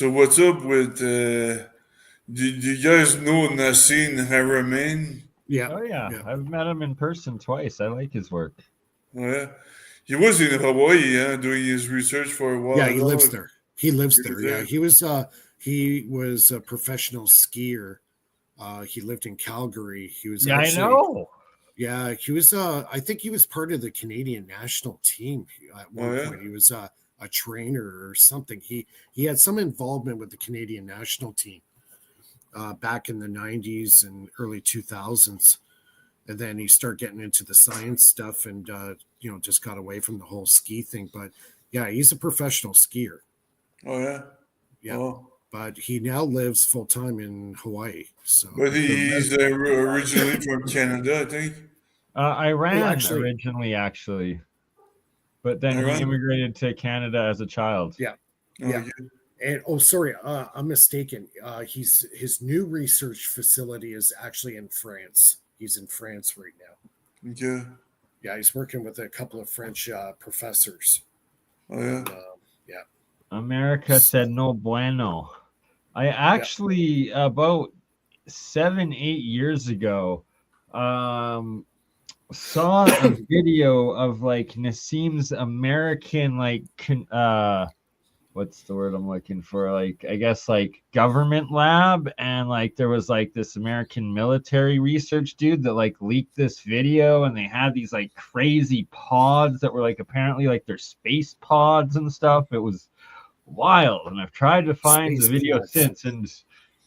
what's up with do you guys know Nassim Haramein? Yeah. Oh yeah. I've met him in person twice. I like his work. Oh, yeah. He was in Hawaii, doing his research for a while. Yeah, he lives there. He lives there. Yeah, he was a professional skier. He lived in Calgary. He was I know. Yeah, he was. I think he was part of the Canadian national team at one point. He was a trainer or something. He had some involvement with the Canadian national team back in the 90s and early 2000s, and then he started getting into the science stuff and just got away from the whole ski thing. But yeah, he's a professional skier. Oh yeah. Yeah. Oh. But he now lives full time in Hawaii. So, but he's originally from Canada, I think. Iran originally, actually, but then he immigrated to Canada as a child. Yeah, yeah. And I'm mistaken. His new research facility is actually in France. He's in France right now. Okay. Yeah, he's working with a couple of French professors. Oh yeah. Yeah. America said no bueno. I actually about 7-8 years ago saw a video of like Nassim's American what's the word I'm looking for? Like, I guess like government lab, and like there was like this American military research dude that like leaked this video, and they had these like crazy pods that were like apparently like they're space pods and stuff. It was wild, and I've tried to find the video since and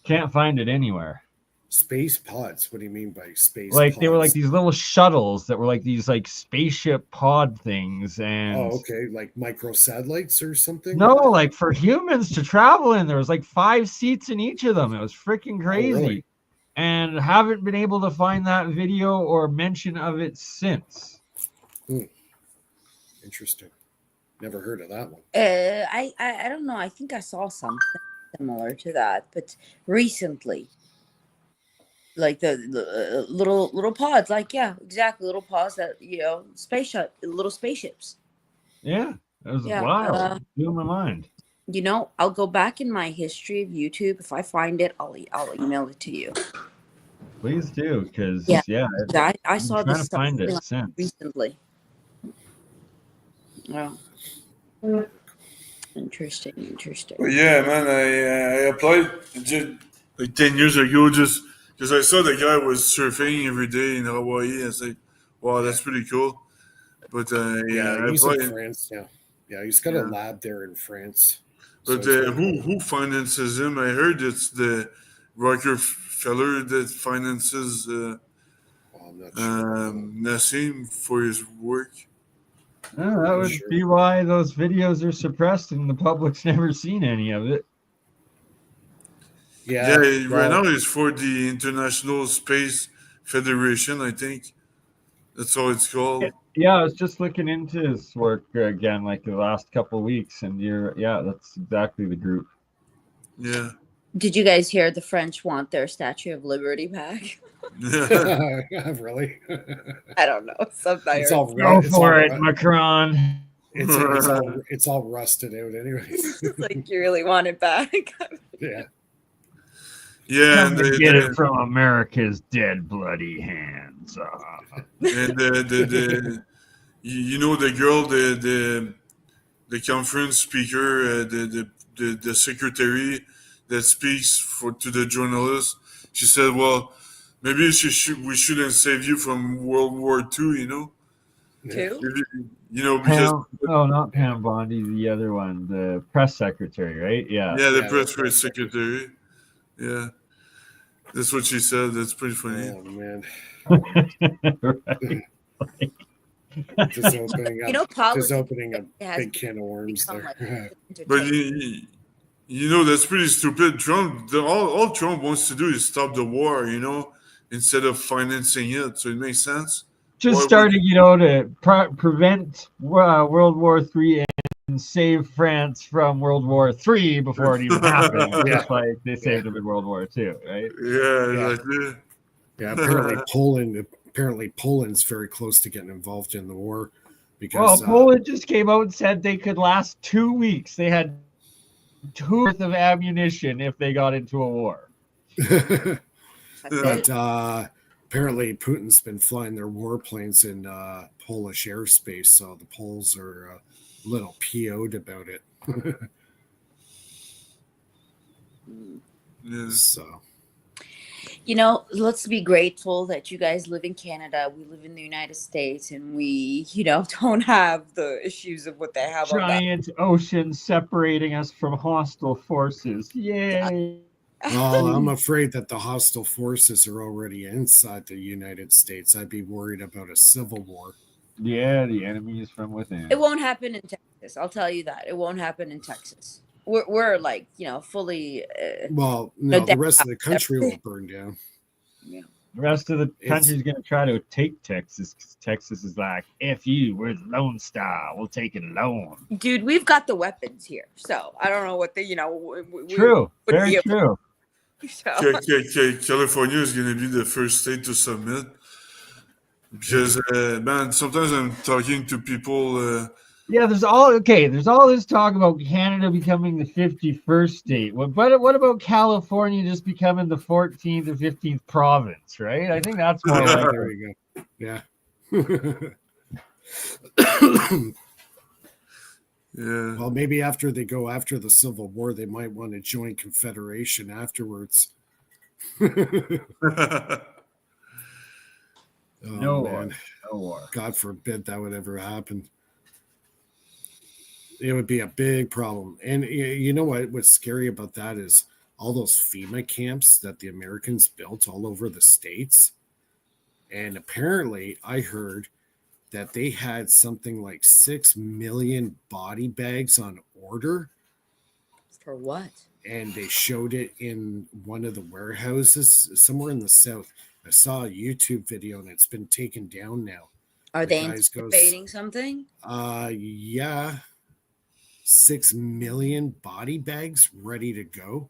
can't find it anywhere. Space pods? What do you mean by space like pods? They were like these little shuttles that were like these like spaceship pod things. And like micro satellites or something? No, like for humans to travel in. There was like 5 seats in each of them. It was freaking crazy. Oh, really? And haven't been able to find that video or mention of it since. Interesting. Never heard of that one. I don't know. I think I saw something similar to that, but recently. Like the little pods, like exactly, little pods that little spaceships. Yeah, it was wild. Blew my mind. I'll go back in my history of YouTube. If I find it, I'll email it to you. Please do, because I saw this stuff find it since recently. Wow. Interesting. Well, yeah, man. I applied like 10 years ago, just because I saw the guy was surfing every day in Hawaii. I was like, wow, that's pretty cool. But Yeah, I he's in probably, France now. Yeah, he's got a lab there in France. but who finances him? I heard it's the Rockefeller that finances I'm not sure. Nassim for his work. Oh, that would be why those videos are suppressed and the public's never seen any of it. Yeah, right now it's for the International Space Federation, I think. That's all it's called. Yeah, I was just looking into his work again, like the last couple of weeks, and that's exactly the group. Yeah. Did you guys hear the French want their Statue of Liberty back? Really? I don't know. It's all go for it, Macron. It's all rusted out, anyways. Like you really want it back? Yeah. Yeah, and they get it from America's dead, bloody hands. And you know the girl, the conference speaker, the secretary that speaks to the journalists. She said, "Well, maybe we shouldn't save you from World War II." You know, because not Pam Bondi, the other one, the press secretary, right? Yeah, the press secretary. Yeah. That's what she said. That's pretty funny. Oh man. Right. Just opening a big can of worms there. But that's pretty stupid. Trump, all Trump wants to do is stop the war, instead of financing it. So it makes sense. Just starting, to prevent World War III and save France from World War III before it even happened. Just like they saved them in World War II, right? Yeah, exactly. Yeah, apparently Poland's very close to getting involved in the war because Poland just came out and said they could last 2 weeks. They had 2 worth of ammunition if they got into a war. But apparently Putin's been flying their warplanes in Polish airspace, so the Poles are a little PO'd about it. So, let's be grateful that you guys live in Canada. We live in the United States, and we, don't have the issues of what they have. Giant ocean separating us from hostile forces. Yay! Well, I'm afraid that the hostile forces are already inside the United States. I'd be worried about a civil war. Yeah, the enemy is from within. It won't happen in Texas. I'll tell you that. It won't happen in Texas. We're like, fully. Well, no, the rest of the country will burn down. Yeah. The rest of the country's going to try to take Texas. Texas is like, F you, we're the Lone Star. We'll take it alone. Dude, we've got the weapons here. So I don't know what True. Very true. So. California is going to be the first state to submit. Because, man, sometimes I'm talking to people. There's all this talk about Canada becoming the 51st state. But what about California just becoming the 14th or 15th province, right? I think that's more like there you go. Yeah. Yeah. Well, maybe after they go after the Civil War, they might want to join Confederation afterwards. No war. God forbid that would ever happen. It would be a big problem. And you know what's scary about that is all those FEMA camps that the Americans built all over the states. And apparently I heard that they had something like 6 million body bags on order. For what? And they showed it in one of the warehouses somewhere in the South. I saw a YouTube video and it's been taken down now. Are they anticipating something? Yeah. 6 million body bags ready to go,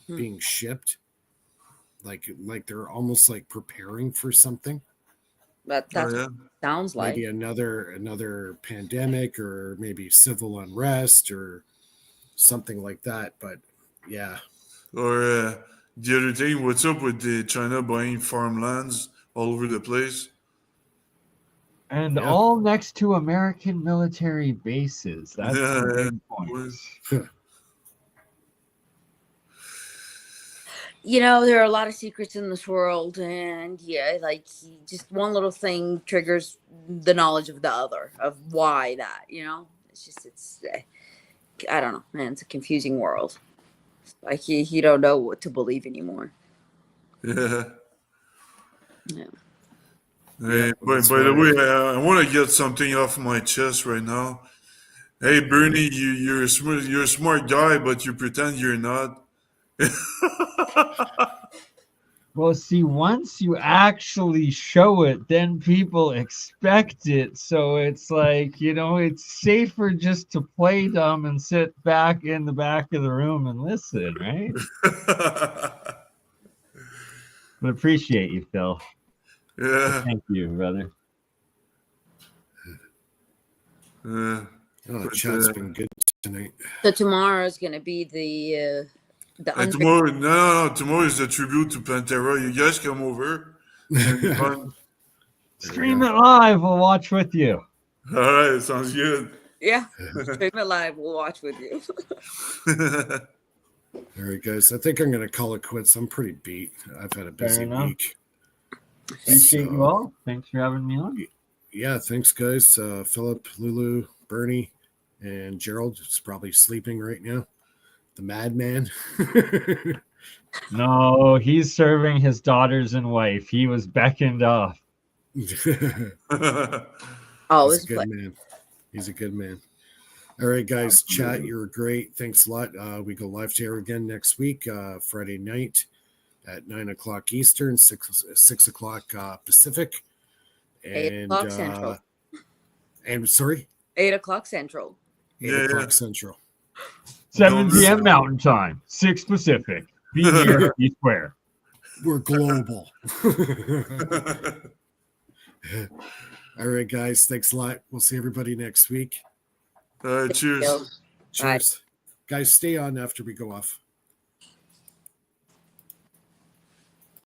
being shipped. Like they're almost like preparing for something. That's what sounds like. Maybe another pandemic or maybe civil unrest or something like that. But yeah. Or the other thing, what's up with the China buying farmlands all over the place? And all next to American military bases. That's the big point. there are a lot of secrets in this world, and yeah, like just one little thing triggers the knowledge of the other of why that. It's I don't know, man. It's a confusing world. Like you don't know what to believe anymore. Yeah. Yeah. Hey, Yeah, by that's the why. way, I want to get something off my chest right now. Hey, Bernie, you're a smart guy, but you pretend you're not. Well, see, once you actually show it, then people expect it. So it's like, it's safer just to play dumb and sit back in the back of the room and listen, right? But appreciate you, Phil. Yeah. Thank you, brother. Uh, Oh, but, chat's been good tonight. So tomorrow is going to be the and tomorrow, no, tomorrow is the tribute to Pantera. You guys come over. It's gonna be fun. Stream it live. We'll watch with you. All right, sounds good. Yeah, stream it live. We'll watch with you. All right, guys. I think I'm going to call it quits. I'm pretty beat. I've had a busy week. Appreciate you all. Thanks for having me on. Yeah, thanks, guys. Philip, Lulu, Bernie, and Gerald is probably sleeping right now. The madman. No, he's serving his daughters and wife. He was beckoned off. Always He's a good man. He's a good man. All right, guys. Chat, you're great. Thanks a lot. We go live to air again next week, Friday night at 9:00 Eastern, 6 o'clock Pacific. 8 o'clock Central. And sorry? 8 o'clock Central. 8 o'clock Central. 7 p.m. Mountain Time, 6 Pacific. Be here, be square. We're global. All right, guys. Thanks a lot. We'll see everybody next week. Cheers. Cheers. Guys, stay on after we go off.